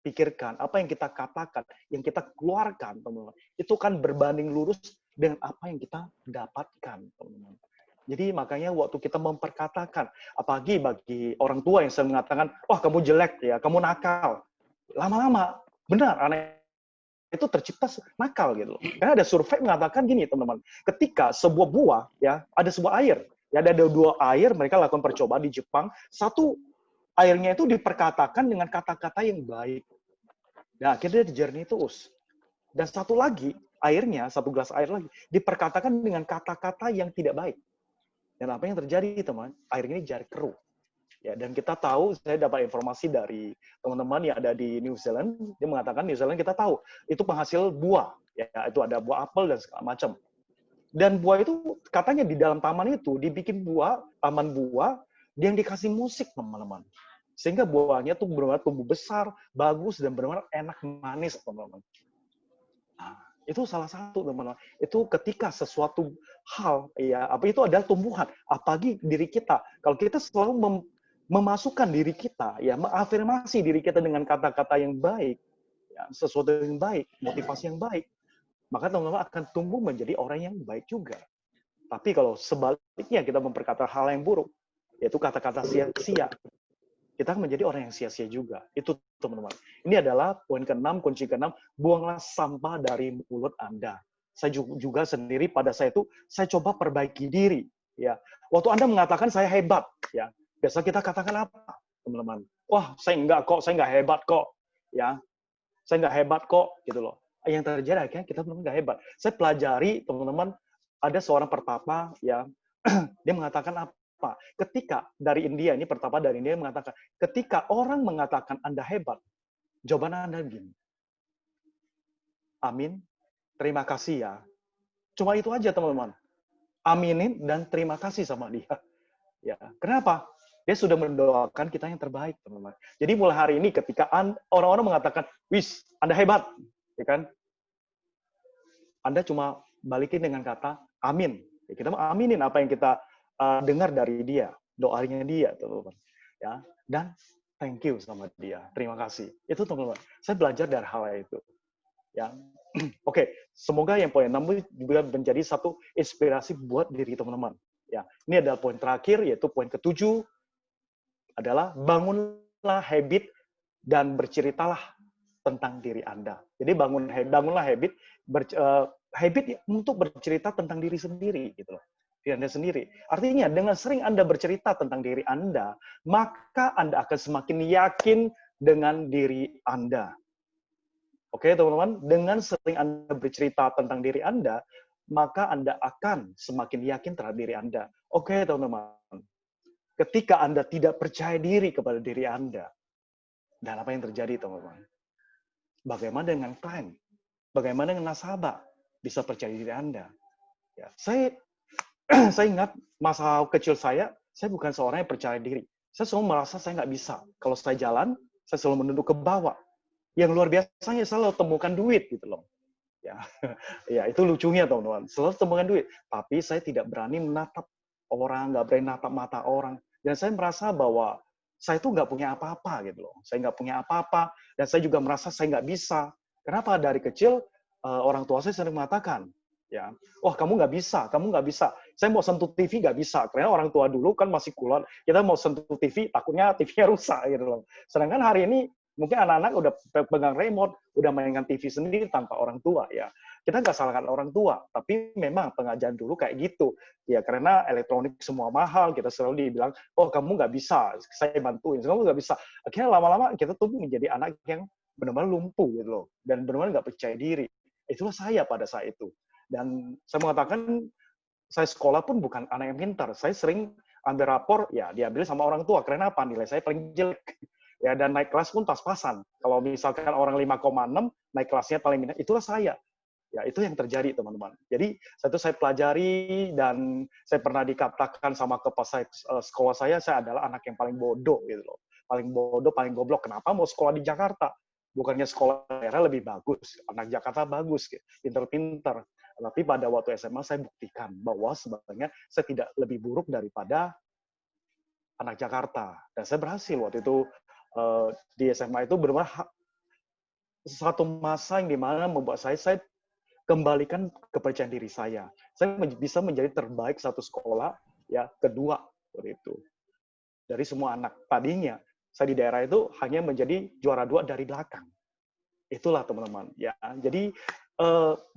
pikirkan, apa yang kita katakan, yang kita keluarkan, teman-teman, itu kan berbanding lurus dengan apa yang kita dapatkan, teman-teman. Jadi makanya waktu kita memperkatakan, apalagi bagi orang tua yang sering mengatakan, wah kamu jelek, ya, kamu nakal. Lama-lama, benar, anak itu tercipta nakal gitu. Karena ada survei mengatakan gini, teman-teman, ketika sebuah buah, ya, ada sebuah air, ya, ada dua air, mereka lakukan percobaan di Jepang. Satu airnya itu diperkatakan dengan kata-kata yang baik. Nah, akhirnya dijernih terus. Dan satu lagi, airnya, satu gelas air lagi, diperkatakan dengan kata-kata yang tidak baik. Dan apa yang terjadi, teman? Air ini jadi keruh. Ya, dan kita tahu, saya dapat informasi dari teman-teman yang ada di New Zealand, dia mengatakan New Zealand kita tahu itu penghasil buah, ya itu ada buah apel dan segala macam. Dan buah itu katanya di dalam taman itu dibikin buah, taman buah, yang dikasih musik teman-teman. Sehingga buahnya tuh benar-benar tumbuh besar, bagus dan benar-benar enak manis teman-teman. Nah, itu salah satu teman-teman. Itu ketika sesuatu hal ya apa itu adalah tumbuhan, apalagi diri kita. Kalau kita selalu memasukkan diri kita, ya mengafirmasi diri kita dengan kata-kata yang baik, ya, sesuatu yang baik, motivasi yang baik, maka teman-teman akan tumbuh menjadi orang yang baik juga. Tapi kalau sebaliknya kita memperkata hal yang buruk, yaitu kata-kata sia-sia, kita akan menjadi orang yang sia-sia juga. Itu teman-teman. Ini adalah poin ke-6, kunci ke-6, buanglah sampah dari mulut Anda. Saya juga sendiri pada saya itu, saya coba perbaiki diri. Ya, waktu Anda mengatakan saya hebat, ya, biasa kita katakan apa, teman-teman? Wah, saya enggak kok, saya enggak hebat kok, ya, saya enggak hebat kok, gitu loh. Yang terjadi akhirnya kita benar enggak hebat. Saya pelajari, teman-teman, ada seorang pertapa, ya, dia mengatakan apa? Ketika dari India, ini pertapa dari India mengatakan, ketika orang mengatakan Anda hebat, jawaban Anda gini, amin, terima kasih ya. Cuma itu aja teman-teman. Aminin dan terima kasih sama dia. Ya, kenapa? Dia sudah mendoakan kita yang terbaik, teman-teman. Jadi mulai hari ini ketika orang-orang mengatakan, "Wis, Anda hebat." Ya kan? Anda cuma balikin dengan kata amin. Ya, kita aminin apa yang kita dengar dari dia, doanya dia, teman-teman. Ya, dan thank you sama dia. Terima kasih. Itu teman-teman. Saya belajar dari hal itu. Ya. Oke, semoga yang poin 6 juga menjadi satu inspirasi buat diri teman-teman. Ya, ini adalah poin terakhir, yaitu poin ke-7 adalah bangunlah habit dan berceritalah tentang diri Anda. Jadi bangunlah habit, habit untuk bercerita tentang diri sendiri, gitu loh. Diri Anda sendiri. Artinya dengan sering Anda bercerita tentang diri Anda, maka Anda akan semakin yakin dengan diri Anda. Oke, teman-teman, dengan sering Anda bercerita tentang diri Anda, maka Anda akan semakin yakin terhadap diri Anda. Oke, teman-teman. Ketika Anda tidak percaya diri kepada diri Anda, dan apa yang terjadi, teman-teman? Bagaimana dengan klien? Bagaimana dengan nasabah? Bisa percaya diri Anda? Ya, saya ingat masa kecil saya bukan seorang yang percaya diri. Saya selalu merasa saya nggak bisa. Kalau saya jalan, saya selalu menunduk ke bawah. Yang luar biasanya selalu temukan duit gitu loh. Ya, ya itu lucunya teman-teman. Selalu temukan duit. Tapi saya tidak berani menatap orang, nggak berani natap mata orang. Dan saya merasa bahwa saya itu nggak punya apa-apa gitu loh. Saya nggak punya apa-apa. Dan saya juga merasa saya nggak bisa. Kenapa? Dari kecil orang tua saya sering mengatakan, ya, wah kamu nggak bisa, kamu nggak bisa. Saya mau sentuh TV nggak bisa. Karena orang tua dulu kan masih kulon. Kita mau sentuh TV, takutnya TV-nya rusak gitu loh. Sedangkan hari ini mungkin anak-anak udah pegang remote, udah mainkan TV sendiri tanpa orang tua ya. Kita nggak salahkan orang tua, tapi memang pengajaran dulu kayak gitu. Ya karena elektronik semua mahal, kita selalu dibilang, oh kamu nggak bisa, saya bantuin. Kamu nggak bisa. Akhirnya lama-lama kita tumbuh menjadi anak yang benar-benar lumpuh gitu loh, dan benar-benar nggak percaya diri. Itulah saya pada saat itu. Dan saya mengatakan, saya sekolah pun bukan anak yang pintar. Saya sering ambil rapor, ya diambil sama orang tua. Karena apa? Nilai saya paling jelek. Ya, dan naik kelas pun pas-pasan. Kalau misalkan orang 5,6, naik kelasnya paling minat, itulah saya. Ya, itu yang terjadi, teman-teman. Jadi, saya pelajari, dan saya pernah dikatakan sama kepala sekolah saya adalah anak yang paling bodoh, gitu loh. Paling bodoh, paling goblok. Kenapa mau sekolah di Jakarta? Bukannya sekolah daerah lebih bagus. Anak Jakarta bagus, gitu. Pinter-pinter. Tapi pada waktu SMA, saya buktikan bahwa sebenarnya saya tidak lebih buruk daripada anak Jakarta. Dan saya berhasil waktu itu. Di SMA itu benar-benar satu masa yang dimana membuat saya kembalikan kepercayaan diri saya. Saya bisa menjadi terbaik satu sekolah, ya kedua waktu itu. Dari semua anak. Tadinya saya di daerah itu hanya menjadi juara 2 dari belakang. Itulah teman-teman. Ya, jadi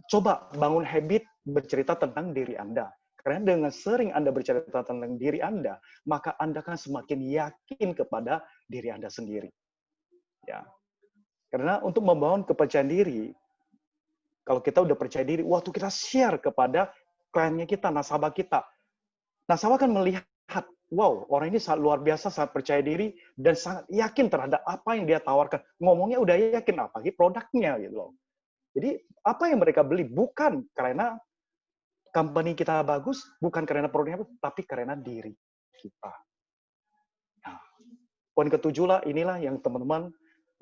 coba bangun habit bercerita tentang diri Anda. Karena dengan sering Anda bercerita tentang diri Anda, maka Anda akan semakin yakin kepada diri Anda sendiri. Ya. Karena untuk membangun kepercayaan diri, kalau kita udah percaya diri, waktu kita share kepada kliennya kita, nasabah kita, nasabah akan melihat wow, orang ini sangat luar biasa, sangat percaya diri, dan sangat yakin terhadap apa yang dia tawarkan. Ngomongnya udah yakin, apalagi produknya gitu loh. Jadi apa yang mereka beli bukan karena company kita bagus, bukan karena produknya, tapi karena diri kita. Nah, poin ketujuh lah, inilah yang teman-teman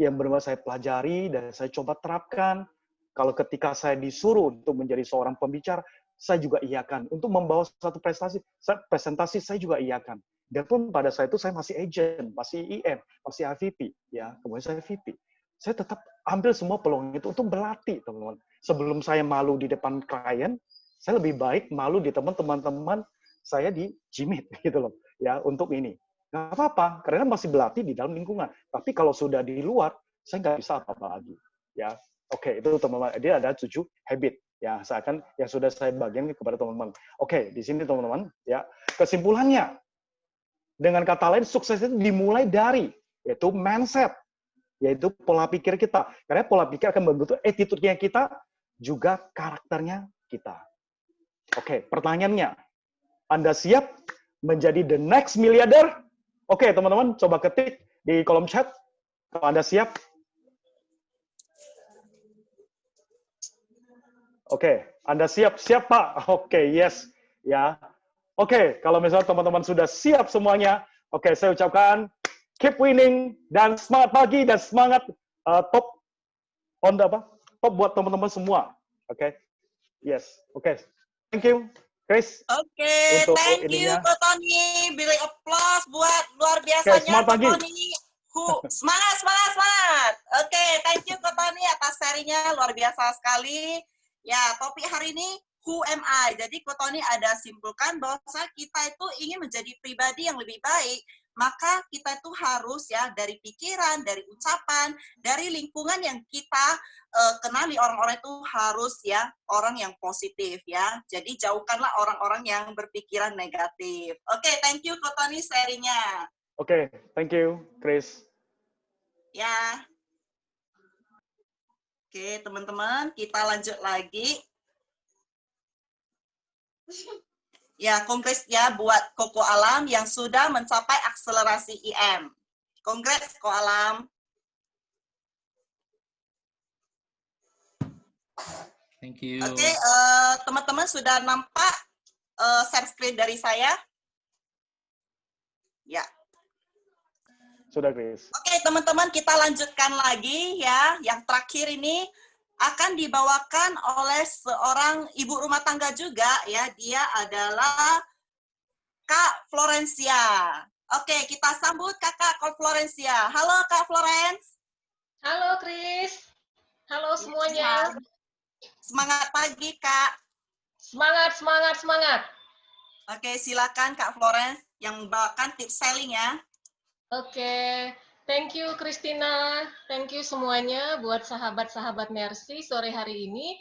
yang benar-benar saya pelajari dan saya coba terapkan. Kalau ketika saya disuruh untuk menjadi seorang pembicara, saya juga iakan. Untuk membawa satu presentasi saya juga iakan. Dan pun pada saat itu saya masih agent, masih IM, masih AVP, ya, kemudian saya VP. Saya tetap ambil semua peluang itu untuk berlatih, teman-teman. Sebelum saya malu di depan klien, saya lebih baik malu di teman-teman saya di Jimit, gitu loh, ya, untuk ini. Nggak apa-apa, karena masih berlatih di dalam lingkungan. Tapi kalau sudah di luar, saya nggak bisa apa-apa lagi, ya. Oke, itu teman-teman. Dia ada 7 habit, ya, seakan yang sudah saya bagikan kepada teman-teman. Oke, di sini teman-teman, ya, kesimpulannya, dengan kata lain, sukses itu dimulai dari, yaitu mindset, yaitu pola pikir kita. Karena pola pikir akan membentuk attitude-nya kita, juga karakternya kita. Oke, pertanyaannya, Anda siap menjadi the next milliarder? Oke, teman-teman, coba ketik di kolom chat. Kalau Anda siap. Oke, Anda siap? Siap, Pak? Oke, yes. Ya. Oke, kalau misalnya teman-teman sudah siap semuanya, oke, saya ucapkan keep winning dan semangat pagi dan semangat top buat teman-teman semua. Oke. Yes. Oke. Thank you, Chris. Oke, untuk thank you ininya. Ko Tony. Beri applause buat luar Oke, biasanya semangat Ko pagi. Tony. Semangat, semangat, semangat. Oke, thank you Ko Tony atas serinya, luar biasa sekali. Ya, topik hari ini Who am I? Jadi Ko Tony ada simpulkan bahwa kita itu ingin menjadi pribadi yang lebih baik, maka kita itu harus ya dari pikiran, dari ucapan, dari lingkungan yang kita kenali, orang-orang itu harus ya orang yang positif ya. Jadi jauhkanlah orang-orang yang berpikiran negatif. Oke, thank you Ko Tony sharingnya. Oke, thank you, Chris. Ya. Oke, teman-teman, kita lanjut lagi. Ya, kongres ya buat Koko Alam yang sudah mencapai akselerasi IM. Kongres Koko Alam. Thank you. Oke, teman-teman sudah nampak share screen dari saya? Ya. Sudah, Chris. Oke, teman-teman, kita lanjutkan lagi ya. Yang terakhir ini akan dibawakan oleh seorang ibu rumah tangga juga ya. Dia adalah Kak Florencia. Oke, kita sambut Kakak Florencia. Halo Kak Florence. Halo Chris. Halo semuanya. Semangat pagi Kak. Semangat, semangat, semangat. Oke, silakan Kak Florence yang membawakan tips selling ya. Oke, thank you Christina. Thank you semuanya buat sahabat-sahabat Mercy sore hari ini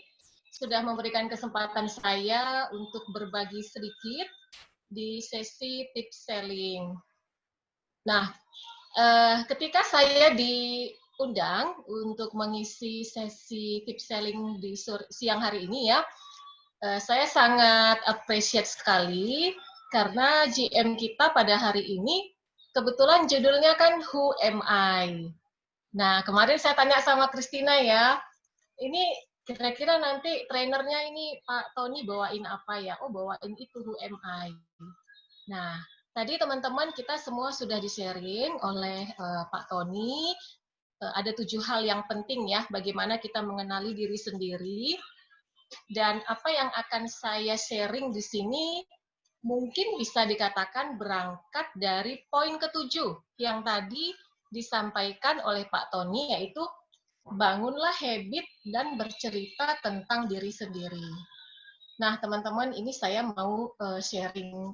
sudah memberikan kesempatan saya untuk berbagi sedikit di sesi tips selling. Nah, ketika saya diundang untuk mengisi sesi tips selling di siang hari ini ya, saya sangat appreciate sekali karena GM kita pada hari ini kebetulan judulnya kan Who Am I? Nah, kemarin saya tanya sama Christina ya, ini kira-kira nanti trainernya ini Pak Tony bawain apa ya? Oh, bawain itu Who Am I? Nah, tadi teman-teman kita semua sudah di-sharing oleh Pak Tony, ada 7 hal yang penting ya, bagaimana kita mengenali diri sendiri, dan apa yang akan saya sharing di sini mungkin bisa dikatakan berangkat dari poin ke-7 yang tadi disampaikan oleh Pak Tony, yaitu bangunlah habit dan bercerita tentang diri sendiri. Nah, teman-teman, ini saya mau sharing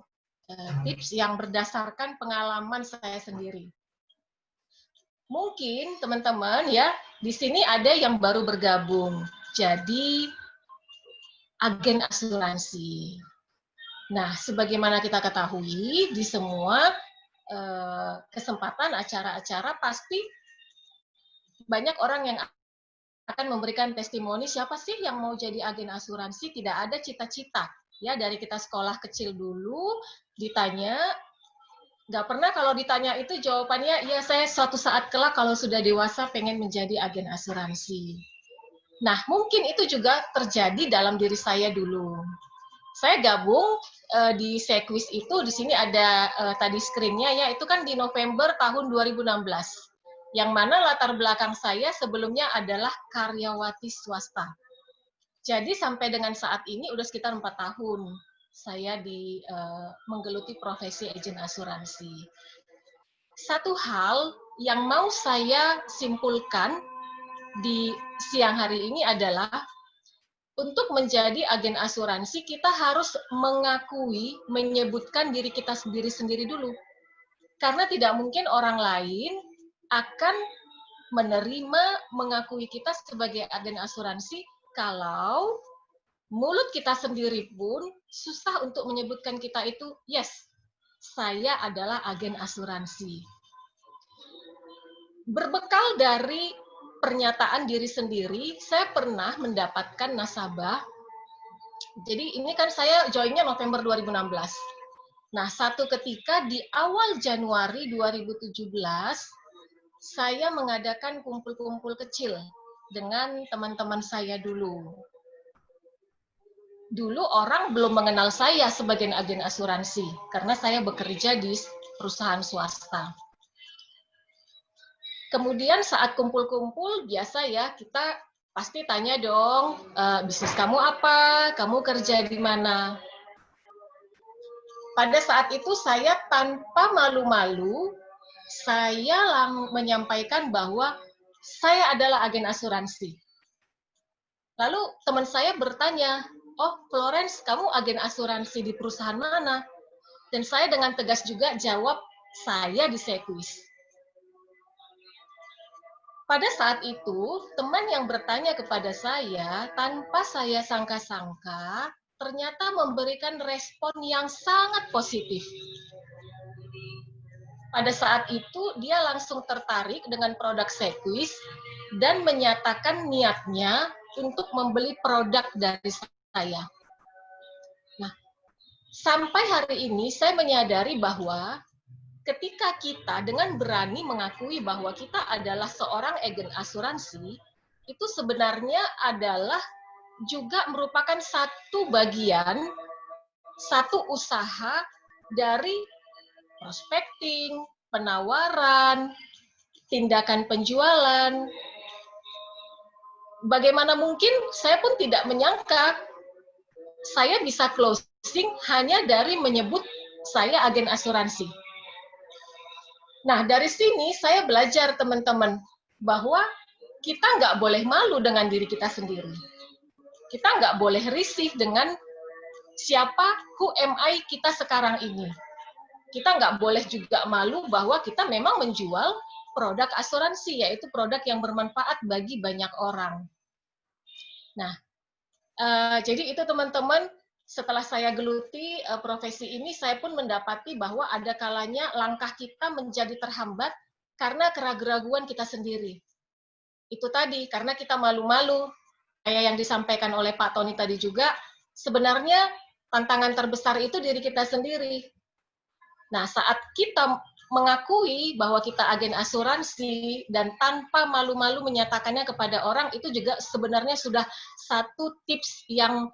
tips yang berdasarkan pengalaman saya sendiri. Mungkin teman-teman ya, di sini ada yang baru bergabung. Jadi agen asuransi. Nah, sebagaimana kita ketahui, di semua kesempatan acara-acara pasti banyak orang yang akan memberikan testimoni, siapa sih yang mau jadi agen asuransi, tidak ada cita-cita. Ya, dari kita sekolah kecil dulu, ditanya, Nggak pernah kalau ditanya itu jawabannya, ya saya suatu saat kelak kalau sudah dewasa pengen menjadi agen asuransi. Nah, mungkin itu juga terjadi dalam diri saya dulu. Saya gabung di Sequis itu, di sini ada tadi screen-nya ya, itu kan di November tahun 2016. Yang mana latar belakang saya sebelumnya adalah karyawati swasta. Jadi sampai dengan saat ini udah sekitar 4 tahun saya menggeluti profesi agen asuransi. Satu hal yang mau saya simpulkan di siang hari ini adalah untuk menjadi agen asuransi kita harus mengakui, menyebutkan diri kita sendiri-sendiri dulu. Karena tidak mungkin orang lain akan menerima, mengakui kita sebagai agen asuransi kalau mulut kita sendiri pun susah untuk menyebutkan kita itu, yes, saya adalah agen asuransi. Berbekal dari pernyataan diri sendiri, saya pernah mendapatkan nasabah. Jadi ini kan saya joinnya November 2016. Nah, satu ketika di awal Januari 2017, saya mengadakan kumpul-kumpul kecil dengan teman-teman saya dulu. Dulu orang belum mengenal saya sebagai agen asuransi, karena saya bekerja di perusahaan swasta. Kemudian saat kumpul-kumpul, biasa ya, kita pasti tanya dong, bisnis kamu apa? Kamu kerja di mana? Pada saat itu saya tanpa malu-malu, saya menyampaikan bahwa saya adalah agen asuransi. Lalu teman saya bertanya, oh Florence, kamu agen asuransi di perusahaan mana? Dan saya dengan tegas juga jawab, saya di Sequis. Pada saat itu, teman yang bertanya kepada saya, tanpa saya sangka-sangka, ternyata memberikan respon yang sangat positif. Pada saat itu, dia langsung tertarik dengan produk Sequis dan menyatakan niatnya untuk membeli produk dari saya. Nah, sampai hari ini saya menyadari bahwa ketika kita dengan berani mengakui bahwa kita adalah seorang agen asuransi, itu sebenarnya adalah juga merupakan satu bagian, satu usaha dari prospecting, penawaran, tindakan penjualan. Bagaimana mungkin saya pun tidak menyangka saya bisa closing hanya dari menyebut saya agen asuransi. Nah, dari sini saya belajar teman-teman bahwa kita nggak boleh malu dengan diri kita sendiri. Kita nggak boleh risih dengan siapa, who am I kita sekarang ini. Kita nggak boleh juga malu bahwa kita memang menjual produk asuransi, yaitu produk yang bermanfaat bagi banyak orang. Nah, jadi itu teman-teman, setelah saya geluti profesi ini, saya pun mendapati bahwa ada kalanya langkah kita menjadi terhambat karena keraguan kita sendiri. Itu tadi, karena kita malu-malu, kayak yang disampaikan oleh Pak Tony tadi juga, sebenarnya tantangan terbesar itu diri kita sendiri. Nah, saat kita mengakui bahwa kita agen asuransi dan tanpa malu-malu menyatakannya kepada orang, itu juga sebenarnya sudah satu tips yang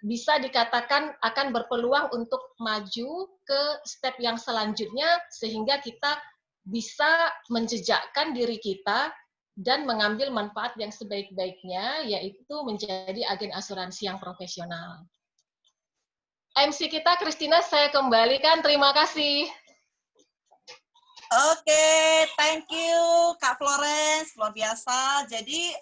bisa dikatakan akan berpeluang untuk maju ke step yang selanjutnya, sehingga kita bisa menjejakkan diri kita dan mengambil manfaat yang sebaik-baiknya, yaitu menjadi agen asuransi yang profesional. MC kita, Christina, saya kembalikan. Terima kasih. Oke, thank you Kak Florence, luar biasa. Jadi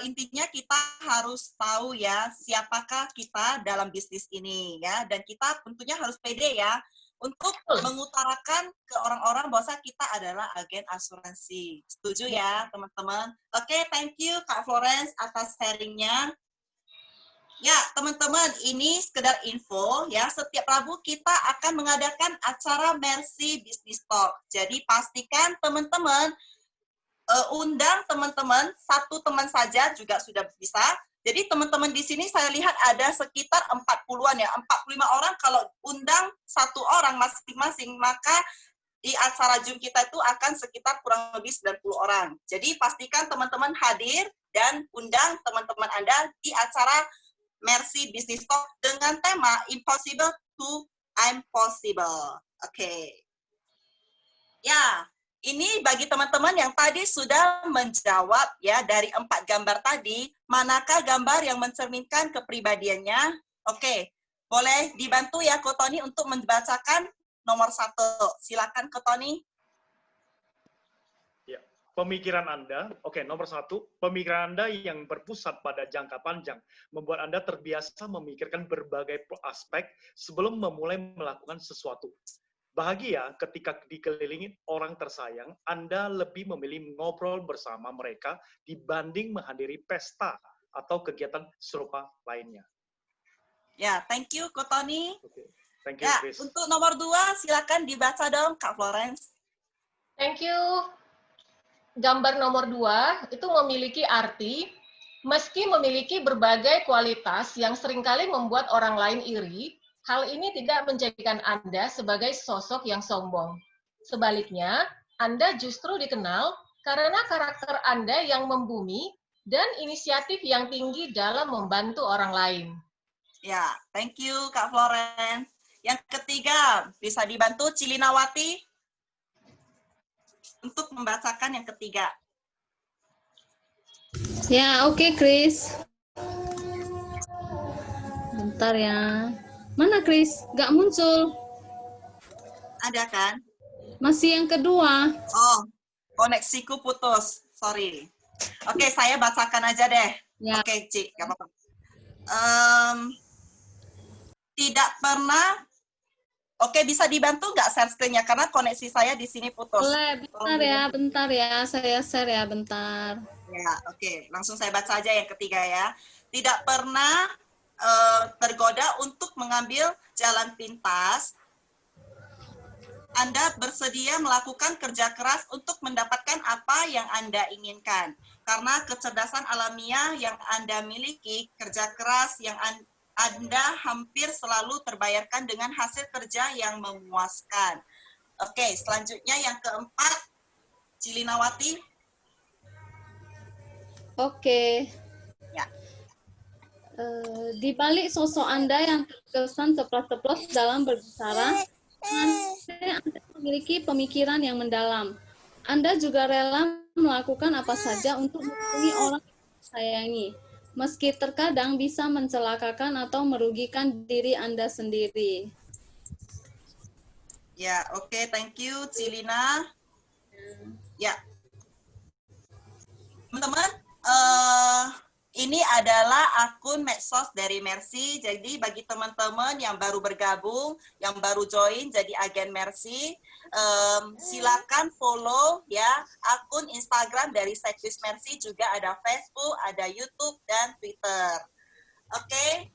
intinya kita harus tahu ya siapakah kita dalam bisnis ini ya, dan kita tentunya harus pede ya untuk mengutarakan ke orang-orang bahwa kita adalah agen asuransi. Setuju ya teman-teman? Oke, thank you Kak Florence atas sharingnya. Ya, teman-teman, ini sekedar info ya. Setiap Rabu kita akan mengadakan acara Mercy Business Talk. Jadi pastikan teman-teman undang teman-teman, satu teman saja juga sudah bisa. Jadi teman-teman di sini saya lihat ada sekitar 40-an ya, 45 orang. Kalau undang satu orang masing-masing, maka di acara Zoom kita itu akan sekitar kurang lebih 90 orang. Jadi pastikan teman-teman hadir dan undang teman-teman Anda di acara Mercy Business Talk dengan tema Impossible to Impossible. Oke. Ya, ini bagi teman-teman yang tadi sudah menjawab ya dari 4 gambar tadi, manakah gambar yang mencerminkan kepribadiannya? Oke, boleh dibantu ya Ko Tony untuk membacakan nomor 1. Silakan Ko Tony. Ya, pemikiran Anda, oke, nomor 1, pemikiran Anda yang berpusat pada jangka panjang membuat Anda terbiasa memikirkan berbagai aspek sebelum memulai melakukan sesuatu. Bahagia ketika dikelilingi orang tersayang, Anda lebih memilih ngobrol bersama mereka dibanding menghadiri pesta atau kegiatan serupa lainnya. Ya, thank you Ko Tony. Okay. Thank you, Ya, Chris. untuk nomor 2, silakan dibaca dong Kak Florence. Thank you. Gambar nomor 2 itu memiliki arti, meski memiliki berbagai kualitas yang seringkali membuat orang lain iri, hal ini tidak menjadikan Anda sebagai sosok yang sombong. Sebaliknya, Anda justru dikenal karena karakter Anda yang membumi dan inisiatif yang tinggi dalam membantu orang lain. Ya, thank you Kak Florence. Yang ketiga, bisa dibantu Cilinawati untuk membacakan yang ketiga. Ya, oke, Chris. Bentar ya. Mana Chris? Gak muncul. Ada kan? Masih yang kedua. Oh, koneksiku putus. Sorry. Oke, saya bacakan aja deh. Ya. Oke, Ci, gak apa-apa. Tidak pernah. Oke, bisa dibantu nggak share screen-nya? Karena koneksi saya di sini putus. Boleh, bentar ya. Saya share ya, bentar. Ya, oke. Langsung saya baca aja yang ketiga ya. Tidak pernah tergoda untuk mengambil jalan pintas. Anda bersedia melakukan kerja keras untuk mendapatkan apa yang Anda inginkan. Karena kecerdasan alamiah yang Anda miliki, kerja keras yang Anda hampir selalu terbayarkan dengan hasil kerja yang memuaskan. Oke, selanjutnya yang keempat, Cilinawati. Oke. Ya. Di balik sosok Anda yang terkesan ceplos-ceplos dalam berbicara, Anda memiliki pemikiran yang mendalam. Anda juga rela melakukan apa saja untuk melindungi orang yang disayangi, meski terkadang bisa mencelakakan atau merugikan diri Anda sendiri. Ya, oke, thank you, Cilina. Ya. Teman-teman, ini adalah akun medsos dari Mercy. Jadi bagi teman-teman yang baru bergabung, yang baru join jadi agen Mercy, silakan follow ya akun Instagram dari Sekvis Mercy, juga ada Facebook, ada YouTube dan Twitter. Oke,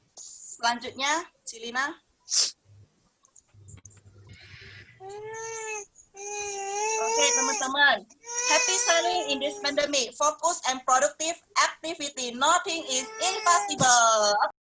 selanjutnya Cilina. Oke, teman-teman. Happy selling in this pandemic. Focus and productive activity. Nothing is impossible.